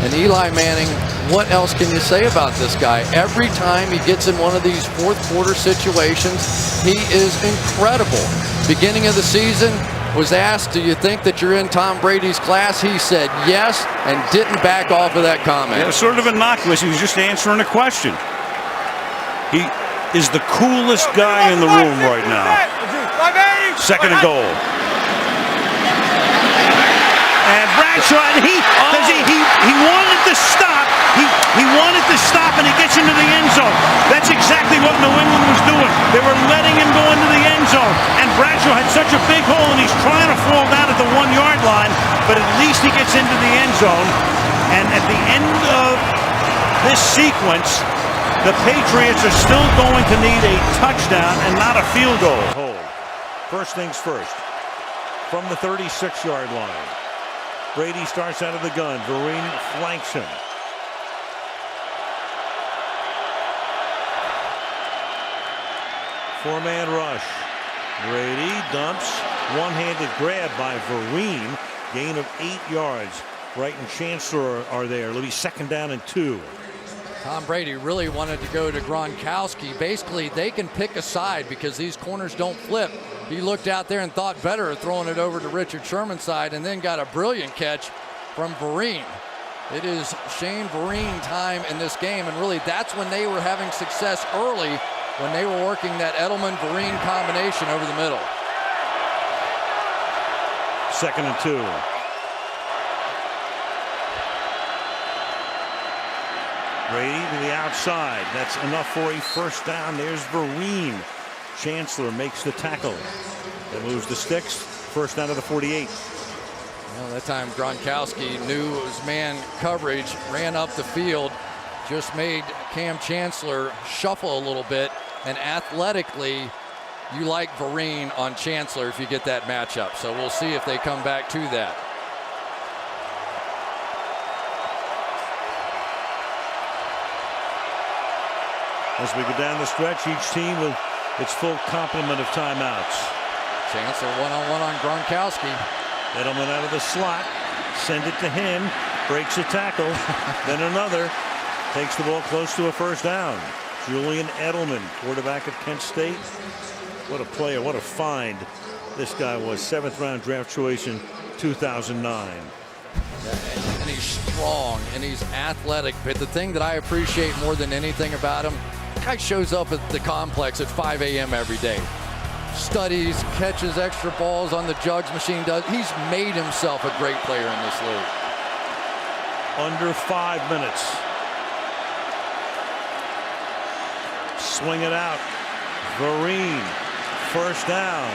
And Eli Manning, what else can you say about this guy? Every time he gets in one of these fourth quarter situations, he is incredible. Beginning of the season, was asked, do you think that you're in Tom Brady's class? He said yes, and didn't back off of that comment. Yeah, it was sort of innocuous. He was just answering a question. He is the coolest guy in the room right now. Second and goal. And Bradshaw, and he wanted to stop. He wanted to stop, and he gets into the end zone. That's exactly what New England was doing. They were letting him go into the end zone, and Bradshaw had such a big hole, and he's trying to fall down at the 1 yard line, but at least he gets into the end zone. And at the end of this sequence, the Patriots are still going to need a touchdown and not a field goal. Hold. First things first. From the 36-yard line. Brady starts out of the gun. Vereen flanks him. Four-man rush. Brady dumps. One-handed grab by Vereen. Gain of 8 yards. Wright and Chancellor are there. It'll be 2nd down and 2. Tom Brady really wanted to go to Gronkowski. Basically, they can pick a side because these corners don't flip. He looked out there and thought better of throwing it over to Richard Sherman's side, and then got a brilliant catch from Vereen. It is Shane Vereen time in this game, and really that's when they were having success early, when they were working that Edelman-Vereen combination over the middle. 2nd and 2. Brady to the outside. That's enough for a first down. There's Vereen. Chancellor makes the tackle. That moves the sticks. First down to the 48. Well, that time Gronkowski knew it was man coverage, ran up the field, just made Cam Chancellor shuffle a little bit, and athletically, you like Vereen on Chancellor if you get that matchup. So we'll see if they come back to that. As we go down the stretch, each team with its full complement of timeouts. Chancellor one-on-one on Gronkowski. Edelman out of the slot. Send it to him. Breaks a tackle. Then another. Takes the ball close to a first down. Julian Edelman, quarterback at Kent State. What a player. What a find this guy was. 7th round draft choice in 2009. And he's strong and he's athletic. But the thing that I appreciate more than anything about him, the guy shows up at the complex at 5 a.m. every day. Studies, catches extra balls on the jugs machine. He's made himself a great player in this league. Under 5 minutes. Swing it out. Vereen. First down.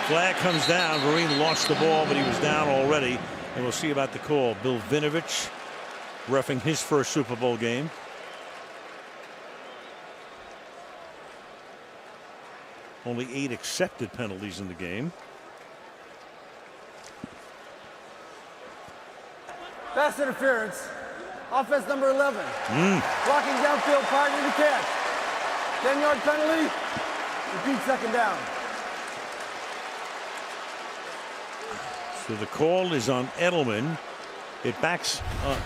Flag comes down. Vereen lost the ball, but he was down already. And we'll see about the call. Bill Vinovich reffing his first Super Bowl game. Only 8 accepted penalties in the game. Pass interference. Offense number 11. Blocking downfield prior to the catch. 10-yard penalty. Repeat 2nd down. So the call is on Edelman. It backs.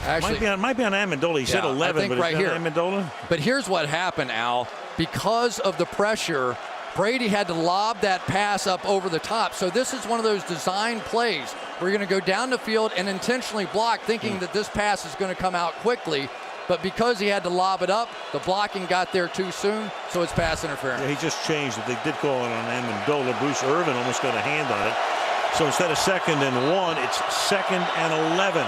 Actually, might be on Amendola. He said 11, but right it's here. Amendola. But here's what happened, Al. Because of the pressure, Brady had to lob that pass up over the top. So this is one of those design plays where you're going to go down the field and intentionally block, thinking that this pass is going to come out quickly. But because he had to lob it up, the blocking got there too soon, so it's pass interference. Yeah, he just changed it. They did call it on Amendola. Bruce Irvin almost got a hand on it. So instead of 2nd and 1, it's 2nd and 11.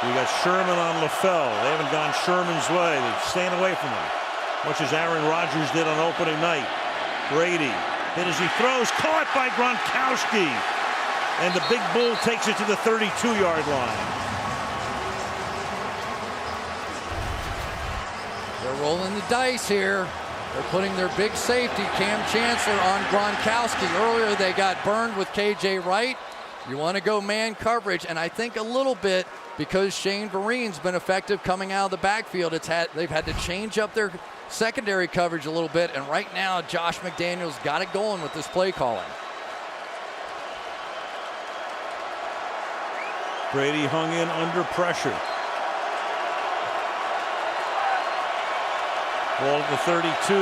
We got Sherman on LaFell. They haven't gone Sherman's way. They're staying away from him, much as Aaron Rodgers did on opening night. Brady hit as he throws, caught by Gronkowski. And the big bull takes it to the 32-yard line. They're rolling the dice here. They're putting their big safety, Cam Chancellor, on Gronkowski. Earlier they got burned with KJ Wright. You want to go man coverage, and I think a little bit because Shane Vereen's been effective coming out of the backfield. They've had to change up their secondary coverage a little bit, and right now Josh McDaniels got it going with this play calling. Brady hung in under pressure. Ball at the 32.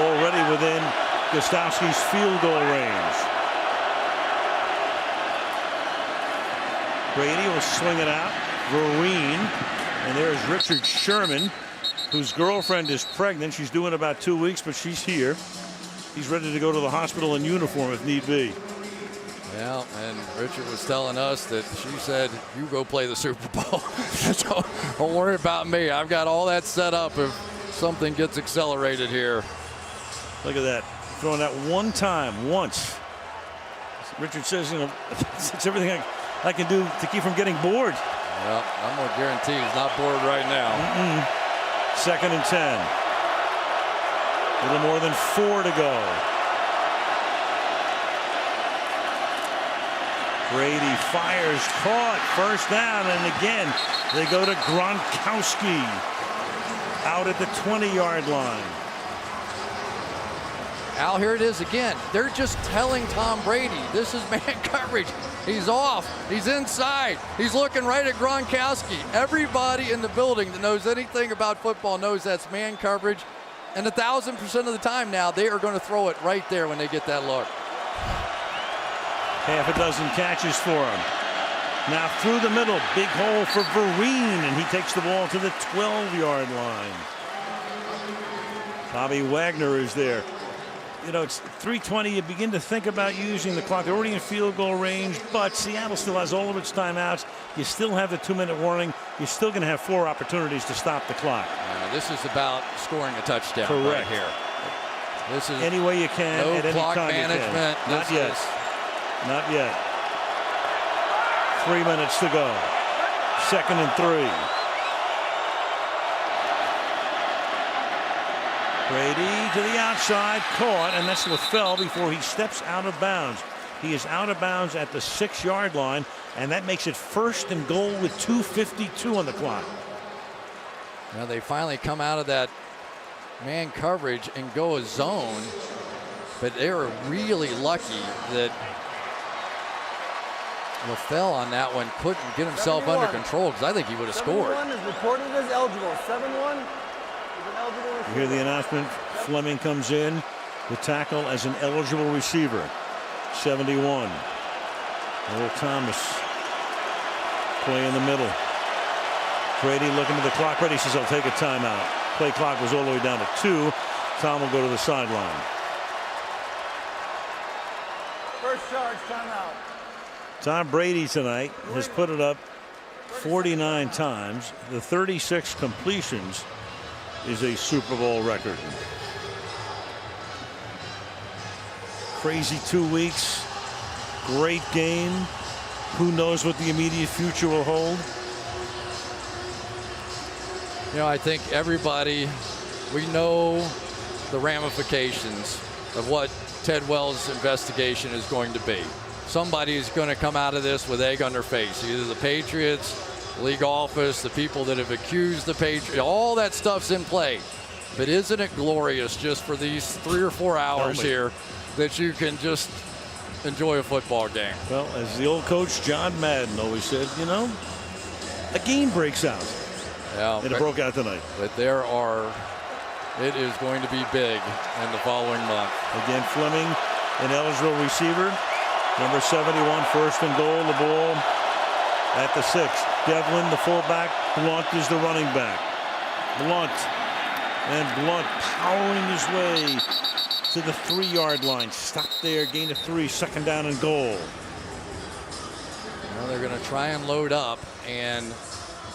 Already within Gostowski's field goal range. Brady will swing it out. Vereen. And there's Richard Sherman, whose girlfriend is pregnant. She's due in about 2 weeks, but she's here. He's ready to go to the hospital in uniform if need be. Yeah, and Richard was telling us that she said, you go play the Super Bowl. So don't worry about me. I've got all that set up if something gets accelerated here. Look at that. Throwing that one time, once. Richard says, you know, it's everything I can do to keep from getting bored. Well, I'm going to guarantee he's not bored right now. 2nd and 10. A little more than 4 to go. Brady fires, caught, first down, and again they go to Gronkowski out at the 20-yard line. Al, here it is again. They're just telling Tom Brady, this is man coverage. He's off. He's inside. He's looking right at Gronkowski. Everybody in the building that knows anything about football knows that's man coverage. And 1,000% of the time now, they are going to throw it right there when they get that look. Half a dozen catches for him. Now through the middle, big hole for Vereen, and he takes the ball to the 12-yard line. Bobby Wagner is there. You know, it's 3:20. You begin to think about using the clock. They're already in field goal range, but Seattle still has all of its timeouts. You still have the 2-minute warning. You're still going to have 4 opportunities to stop the clock. This is about scoring a touchdown. Correct. Right here. This is any way you can, no at any clock time management. You can. Not yet. Not yet. 3 minutes to go. 2nd and 3. Brady to the outside, caught, and that's LaFell before he steps out of bounds. He is out of bounds at the 6-yard line, and that makes it 1st and goal with 2:52 on the clock. Now they finally come out of that man coverage and go a zone, but they were really lucky that LaFell on that one couldn't get himself 71. under control, because I think he would have scored. 71 is reported as eligible. 7-1. You hear the announcement. Fleming comes in to tackle as an eligible receiver. 71. Earl Thomas play in the middle. Brady looking at the clock. Brady says, I'll take a timeout. Play clock was all the way down to 2. Tom will go to the sideline. First charge, timeout. Tom Brady tonight has put it up 49 times. The 36 completions is a Super Bowl record. Crazy 2 weeks. Great game. Who knows what the immediate future will hold? You know, I think everybody, we know the ramifications of what Ted Wells' investigation is going to be. Somebody's going to come out of this with egg on their face. Either the Patriots, league office, the people that have accused the Patriots, all that stuff's in play. But isn't it glorious just for these 3 or 4 hours here that you can just enjoy a football game? Well, as the old coach John Madden always said, you know, a game breaks out. Yeah, and it broke out tonight. But it is going to be big in the following month. Again, Fleming, an eligible receiver. Number 71, 1st and goal. The ball at the 6. Devlin, the fullback. Blunt is the running back. Blunt. And Blunt powering his way to the 3-yard line. Stop there, gain of 3, 2nd down and goal. Well, they're going to try and load up and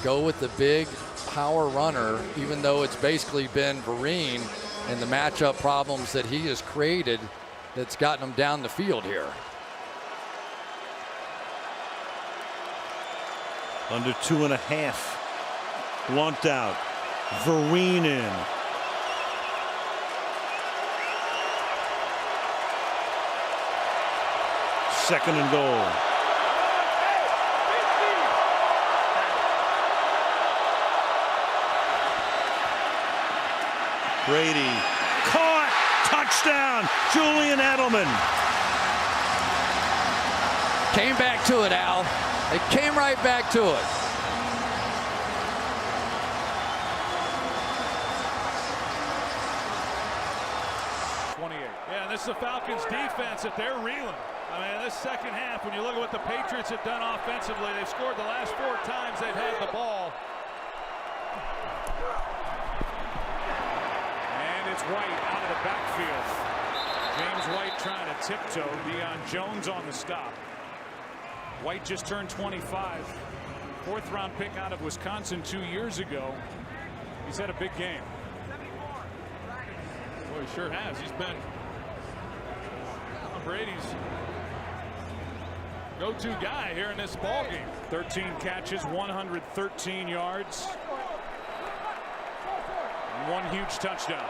go with the big power runner, even though it's basically been Vereen and the matchup problems that he has created that's gotten him down the field here. Under 2.5. Blunt out. Vereen in. Second and goal. Brady caught, touchdown, Julian Edelman. Came back to it, Al. They came right back to it. Yeah, and this is the Falcons defense that they're reeling. I mean, this second half, when you look at what the Patriots have done offensively, they've scored the last 4 times they've had the ball. And it's White out of the backfield. James White trying to tiptoe. Deion Jones on the stop. White just turned 25. 4th-round pick out of Wisconsin 2 years ago. He's had a big game. Boy, he sure has. He's been Tom Brady's go-to guy here in this ball game. 13 catches, 113 yards. And 1 huge touchdown.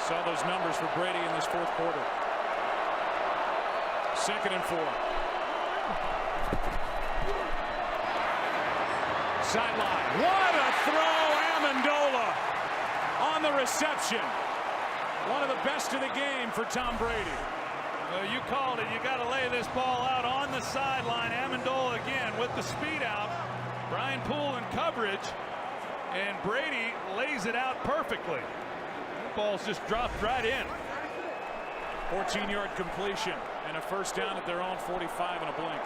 Saw those numbers for Brady in this 4th quarter. 2nd and 4. Sideline. What a throw! Amendola on the reception. One of the best of the game for Tom Brady. Well, you called it. You got to lay this ball out on the sideline. Amendola again with the speed out. Brian Poole in coverage. And Brady lays it out perfectly. The ball's just dropped right in. 14-yard completion and a first down at their own 45 in a blink.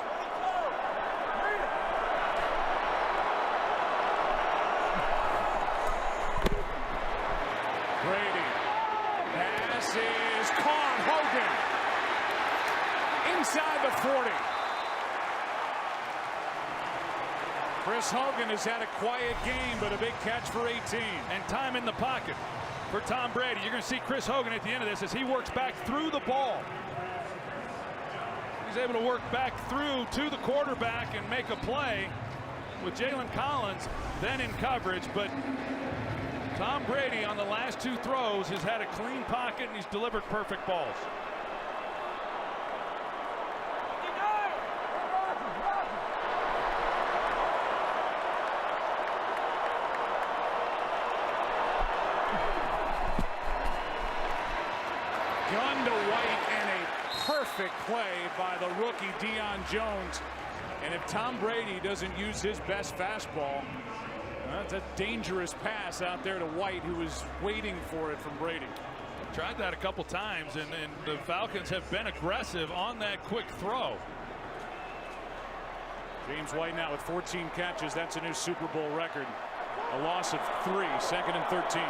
Brady. Pass is caught. Hogan. Inside the 40. Chris Hogan has had a quiet game, but a big catch for 18. And time in the pocket for Tom Brady. You're going to see Chris Hogan at the end of this as he works back through the ball. He's able to work back through to the quarterback and make a play with Jalen Collins then in coverage. But Tom Brady on the last 2 throws has had a clean pocket and he's delivered perfect balls. Gun to White and a perfect play by the rookie Deion Jones. And if Tom Brady doesn't use his best fastball, that's a dangerous pass out there to White, who was waiting for it from Brady. Tried that a couple times, and the Falcons have been aggressive on that quick throw. James White now with 14 catches. That's a new Super Bowl record. A loss of 3, 2nd and 13.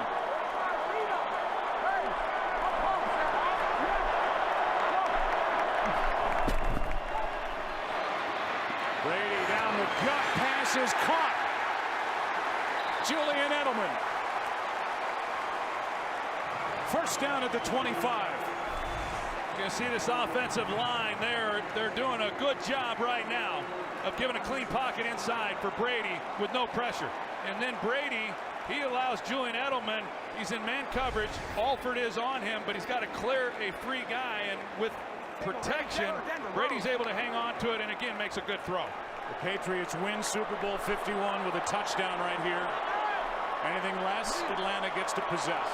Brady down the gut. Pass is caught. Julian Edelman. First down at the 25. You can see this offensive line there. They're doing a good job right now of giving a clean pocket inside for Brady with no pressure. And then Brady, he allows Julian Edelman. He's in man coverage. Alford is on him, but he's got to clear a free guy. And with protection, Brady's able to hang on to it and again makes a good throw. The Patriots win Super Bowl 51 with a touchdown right here. Anything less, Atlanta gets to possess.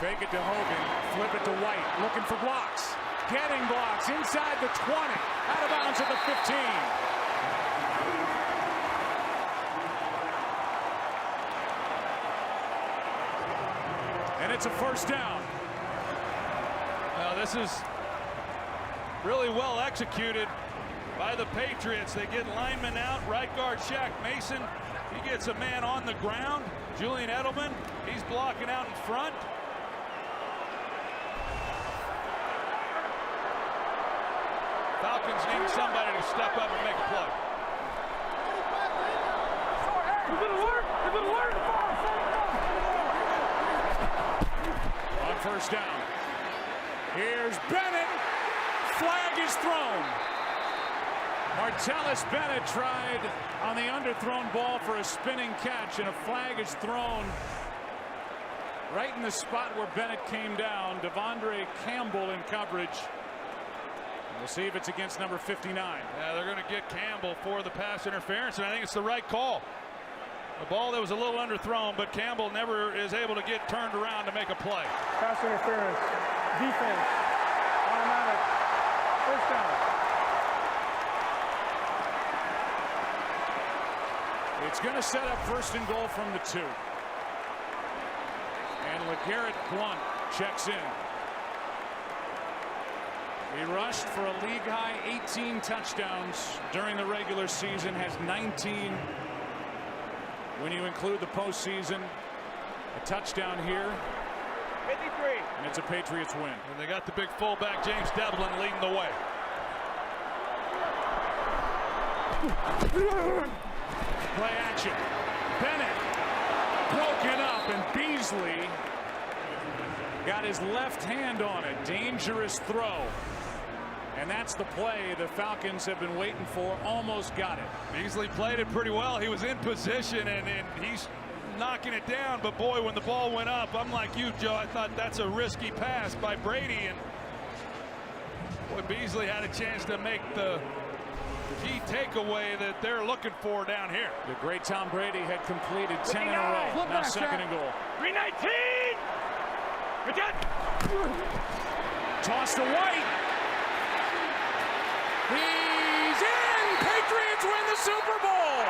Fake it to Hogan, flip it to White, looking for blocks. Getting blocks inside the 20, out of bounds at the 15. And it's a first down. Well, this is really well executed by the Patriots. They get linemen out, right guard Shaq Mason. He gets a man on the ground. Julian Edelman, he's blocking out in front. Falcons need somebody to step up and make a play. On first down. Here's Bennett. Flag is thrown. Martellus Bennett tried on the underthrown ball for a spinning catch, and a flag is thrown right in the spot where Bennett came down. Devondre Campbell in coverage. We'll see if it's against number 59. Yeah, they're going to get Campbell for the pass interference, and I think it's the right call. A ball that was a little underthrown, but Campbell never is able to get turned around to make a play. Pass interference. Defense. Automatic. It's going to set up 1st and goal from the 2. And LeGarrette Blount checks in. He rushed for a league-high 18 touchdowns during the regular season, has 19 when you include the postseason. A touchdown here. 53. And it's a Patriots win. And they got the big fullback, James Devlin, leading the way. Play action. Bennett broken up, and Beasley got his left hand on it. Dangerous throw. And that's the play the Falcons have been waiting for. Almost got it. Beasley played it pretty well. He was in position, and he's knocking it down. But boy, when the ball went up, I'm like you, Joe. I thought that's a risky pass by Brady. And boy, Beasley had a chance to make the key takeaway that they're looking for down here. The great Tom Brady had completed 10 in a row. Now 2nd and goal. 319. Toss to White. He's in! Patriots win the Super Bowl!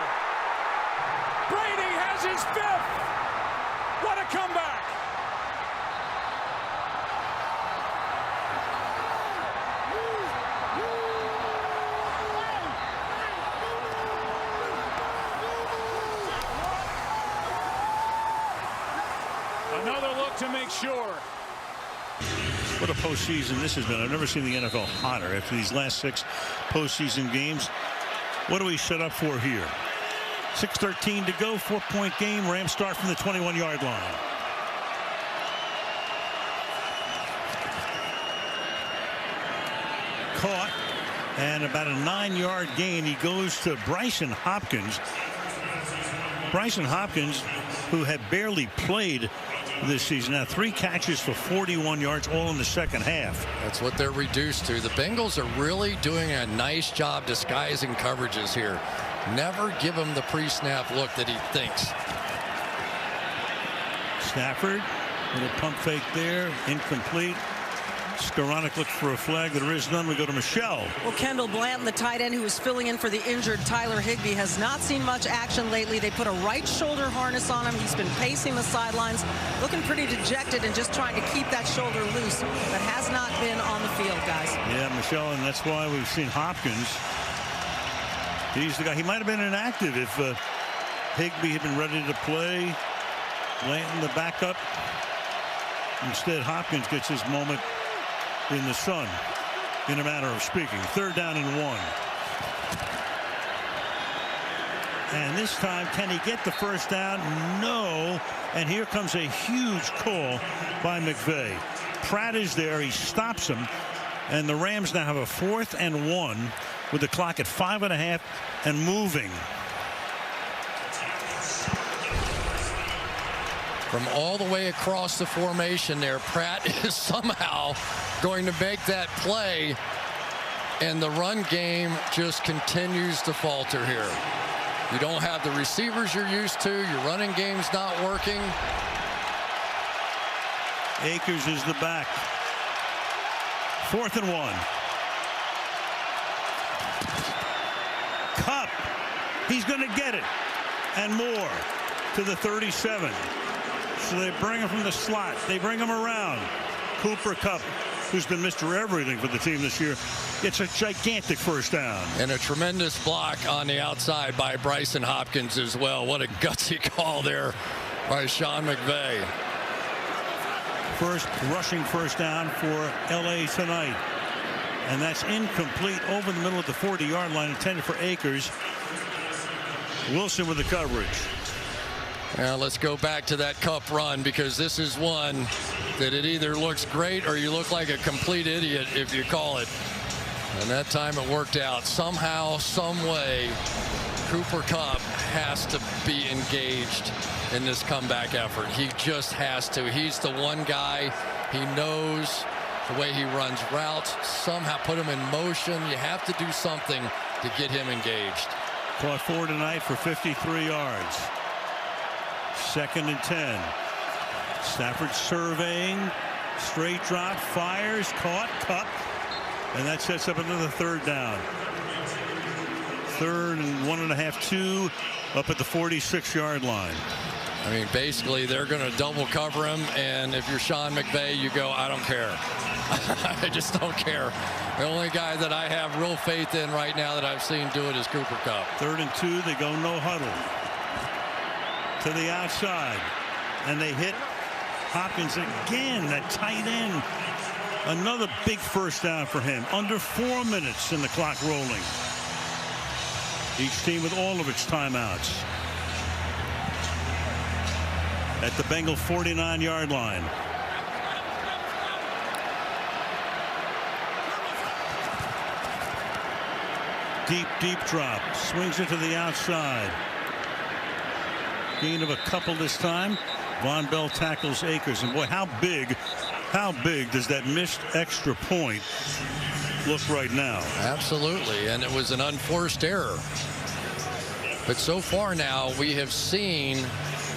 Brady has his 5th! What a comeback! Another look to make sure. What a postseason this has been. I've never seen the NFL hotter after these last 6 postseason games. What do we set up for here? 6:13 to go, 4-point game. Rams start from the 21-yard line. Caught, and about a 9-yard gain. He goes to Brycen Hopkins. Brycen Hopkins, who had barely played this season. Now 3 catches for 41 yards, all in the second half. That's what they're reduced to. The Bengals are really doing a nice job disguising coverages here. Never give him the pre-snap look that he thinks. Stafford, little pump fake there, incomplete. Skoranek looks for a flag. There is none. We go to Michelle. Well, Kendall Blanton, the tight end who is filling in for the injured Tyler Higbee, has not seen much action lately. They put a right shoulder harness on him. He's been pacing the sidelines, looking pretty dejected and just trying to keep that shoulder loose, but has not been on the field, guys. Yeah, Michelle, and that's why we've seen Hopkins. He's the guy. He might have been inactive if Higbee had been ready to play. Blanton, the backup. Instead, Hopkins gets his moment in the sun, in a manner of speaking. 3rd down and 1. And this time, can he get the 1st down? No. And here comes a huge call by McVay. Pratt is there. He stops him. And the Rams now have a 4th and 1 with the clock at 5.5 and moving. From all the way across the formation there, Pratt is somehow going to make that play, and the run game just continues to falter here. You don't have the receivers you're used to. Your running game's not working. Akers is the back. 4th and 1. Kupp. He's going to get it. And more to the 37. So they bring him from the slot. They bring him around. Cooper Kupp, who's been Mr. Everything for the team this year, gets a gigantic 1st down. And a tremendous block on the outside by Brycen Hopkins as well. What a gutsy call there by Sean McVay. First rushing 1st down for L.A. tonight. And that's incomplete over the middle of the 40-yard line, intended for Akers. Wilson with the coverage. Now let's go back to that Kupp run, because this is one that it either looks great or you look like a complete idiot if you call it. And that time it worked out. Somehow, some way, Cooper Kupp has to be engaged in this comeback effort. He just has to. He's the one guy. He knows the way he runs routes. Somehow put him in motion. You have to do something to get him engaged. Caught 4 tonight for 53 yards. 2nd and 10. Stafford surveying. Straight drop. Fires. Caught. Kupp. And that sets up another 3rd down. 3rd and 1.5, 2 up at the 46-yard line. I mean, basically, they're going to double cover him, and if you're Sean McVay, you go, I don't care. I just don't care. The only guy that I have real faith in right now that I've seen do it is Cooper Kupp. 3rd and 2, they go no huddle to the outside, and they hit Hopkins again, that tight end. Another big first down for him. Under 4 minutes and the clock rolling. Each team with all of its timeouts. At the Bengal 49-yard line. Deep drop. Swings it to the outside. Gain of a couple this time. Von Bell tackles Akers. And boy, how big does that missed extra point look right now? Absolutely. And it was an unforced error. But so far now, we have seen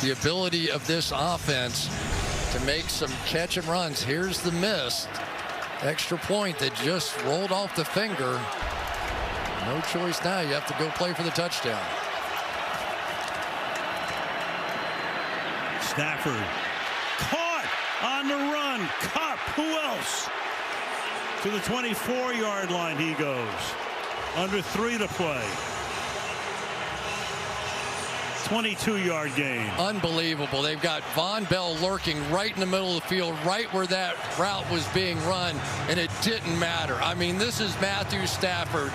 the ability of this offense to make some catch and runs. Here's the missed extra point that just rolled off the finger. No choice now. You have to go play for the touchdown. Stafford caught on the run. Kupp, who else? To the 24-yard line he goes. Under 3 to play. 22-yard gain. Unbelievable. They've got Von Bell lurking right in the middle of the field, right where that route was being run, and it didn't matter. I mean, this is Matthew Stafford,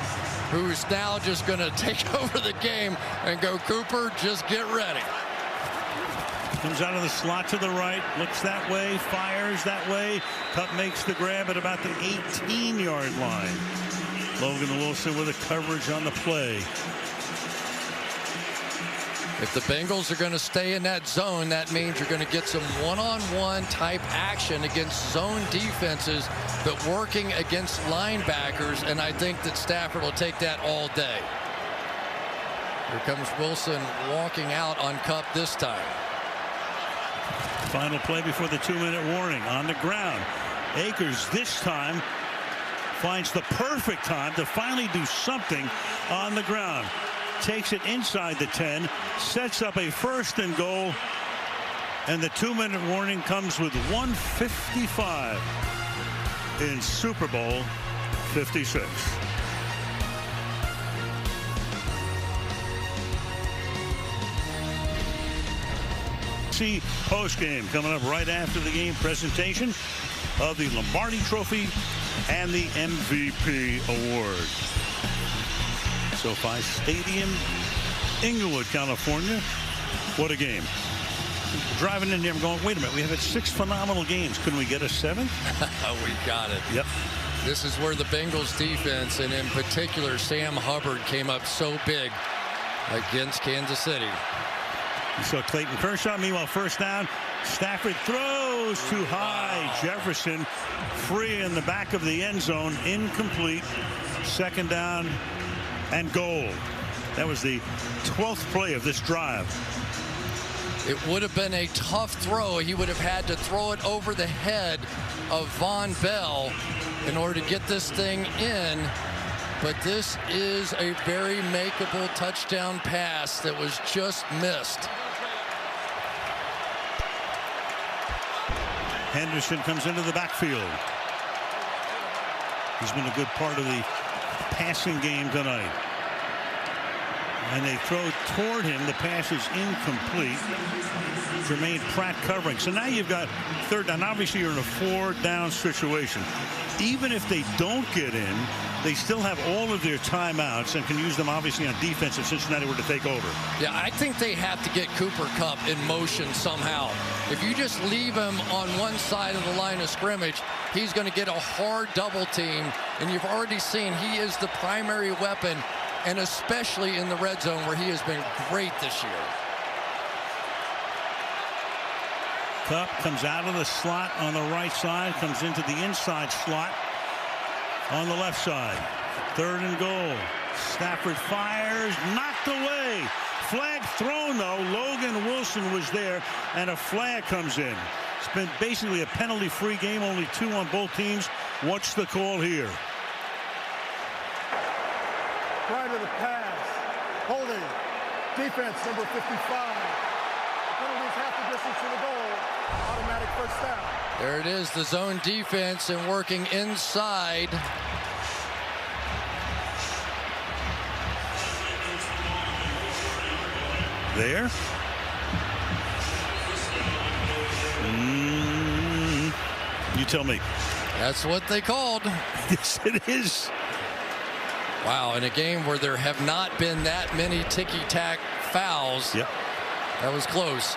who's now just going to take over the game and go, Cooper, just get ready. Comes out of the slot to the right, looks that way, fires that way. Kupp makes the grab at about the 18-yard line. Logan Wilson with a coverage on the play. If the Bengals are going to stay in that zone, that means you're going to get some one-on-one type action against zone defenses, but working against linebackers, and I think that Stafford will take that all day. Here comes Wilson walking out on Kupp this time. Final play before the 2-minute warning. On the ground. Akers this time finds the perfect time to finally do something on the ground. Takes it inside the 10, sets up a 1st and goal, and the 2-minute warning comes with 1:55 in Super Bowl 56. See post game coming up right after the game presentation of the Lombardi Trophy and the MVP award. SoFi Stadium, Inglewood, California. What a game. Driving in there, I'm going, wait a minute, we have had 6 phenomenal games. Couldn't we get a 7th? We got it. Yep. This is where the Bengals defense, and in particular Sam Hubbard, came up so big against Kansas City. So Clayton Kershaw, meanwhile, first down. Stafford throws too high. Jefferson free in the back of the end zone. Incomplete. 2nd down and goal. That was the 12th play of this drive. It would have been a tough throw. He would have had to throw it over the head of Von Bell in order to get this thing in. But this is a very makeable touchdown pass that was just missed. Henderson comes into the backfield. He's been a good part of the passing game tonight. And they throw toward him. The pass is incomplete. Jermaine Pratt covering. So now you've got 3rd down. Obviously, you're in a 4-down situation. Even if they don't get in, they still have all of their timeouts and can use them, obviously, on defense if Cincinnati were to take over. Yeah, I think they have to get Cooper Kupp in motion somehow. If you just leave him on one side of the line of scrimmage, he's going to get a hard double team. And you've already seen he is the primary weapon, and especially in the red zone where he has been great this year. Kupp comes out of the slot on the right side, comes into the inside slot on the left side. 3rd and goal. Stafford fires, knocked away. Flag thrown, though. Logan Wilson was there, and a flag comes in. It's been basically a penalty-free game, only 2 on both teams. What's the call here? Prior to the pass, Holding. Defense, number 55. Penalty is half the distance to the goal. Automatic first down. There it is, the zone defense and working inside. There. You tell me. That's what they called. Yes, it is. Wow, in a game where there have not been that many ticky-tack fouls. Yep. That was close.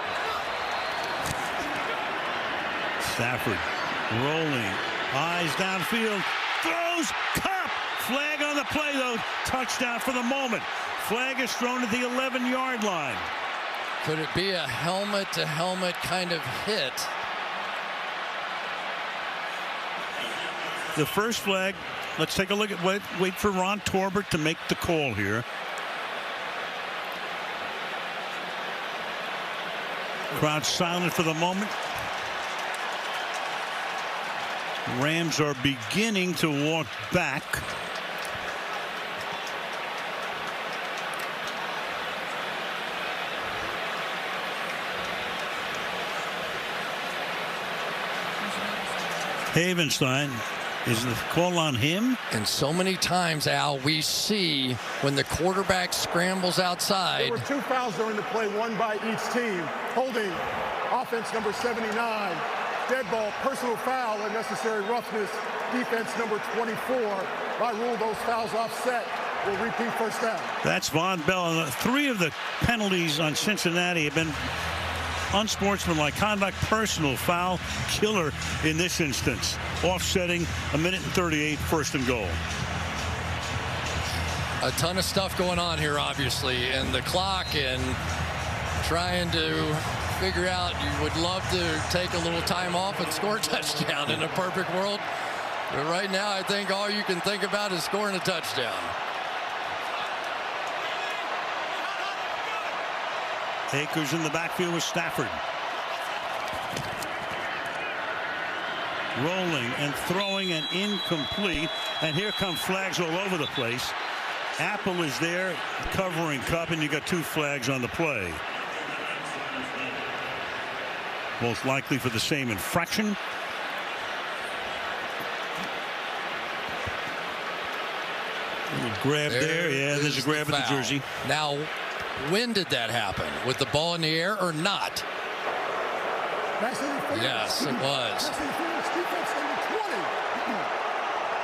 Stafford rolling. Eyes downfield. Throws. Cup. Flag on the play, though. Touchdown for the moment. Flag is thrown at the 11-yard line. Could it be a helmet-to-helmet kind of hit? The first flag. Let's take a look at wait for Ron Torbert to make the call here. Crowd silent for the moment. Rams are beginning to walk back. Havenstein. Is the call on him? And so many times, Al, we see when the quarterback scrambles outside. There were 2 fouls during the play, one by each team. Holding, offense number 79. Dead ball, personal foul, unnecessary roughness. Defense number 24. By rule, those fouls offset. Will repeat first down. That's Von Bell. 3 of the penalties on Cincinnati have been unsportsmanlike conduct, personal foul, killer in this instance. Offsetting 1:38, first and goal. A ton of stuff going on here, obviously, and the clock and trying to figure out. You would love to take a little time off and score a touchdown in a perfect world. But right now, I think all you can think about is scoring a touchdown. Akers in the backfield with Stafford. Rolling and throwing and incomplete. And here come flags all over the place. Apple is there covering Cup, and you got 2 flags on the play. Most likely for the same infraction. Grab there. Yeah, there's a grab at the jersey. Now, when did that happen? With the ball in the air or not? Yes, it was. Defense number 20.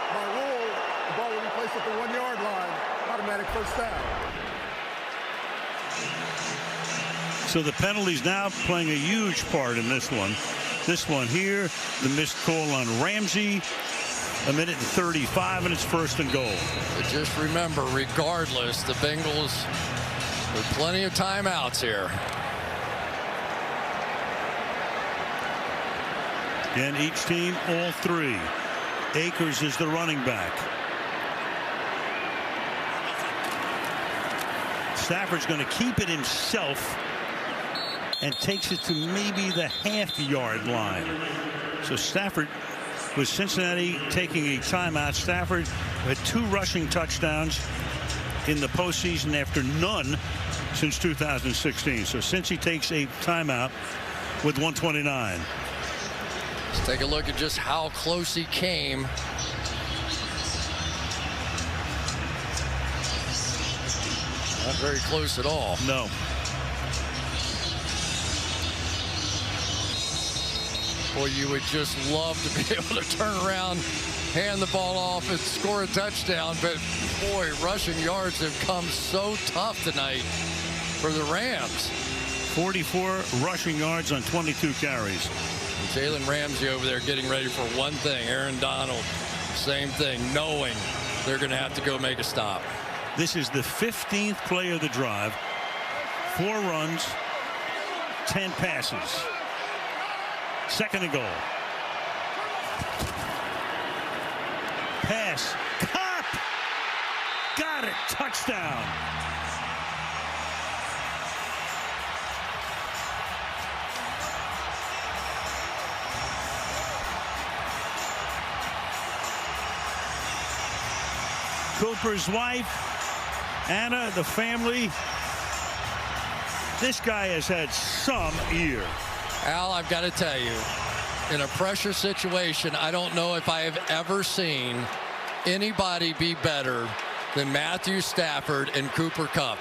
By rule, the ball will be placed at the 1-yard line. Automatic first down. So the penalties now playing a huge part in this one. This one here, the missed call on Ramsey. 1:35, and it's first and goal. But just remember, regardless, the Bengals with plenty of timeouts here. And each team, all 3. Akers is the running back. Stafford's going to keep it himself and takes it to maybe the half-yard line. So Stafford, with Cincinnati taking a timeout, Stafford had 2 rushing touchdowns in the postseason after none since 2016. So since he takes a timeout with 1:29. Let's take a look at just how close he came. Not very close at all. No. Boy, you would just love to be able to turn around, hand the ball off, and score a touchdown. But, boy, rushing yards have come so tough tonight for the Rams. 44 rushing yards on 22 carries. And Jalen Ramsey over there getting ready for one thing. Aaron Donald, same thing, knowing they're going to have to go make a stop. This is the 15th play of the drive. 4 runs, 10 passes. Second and goal. Pass. Cup! Got it. Touchdown. Cooper's wife Anna, the family, this guy has had some year. Al, I've got to tell you, in a pressure situation, I don't know if I have ever seen anybody be better than Matthew Stafford and Cooper Kupp.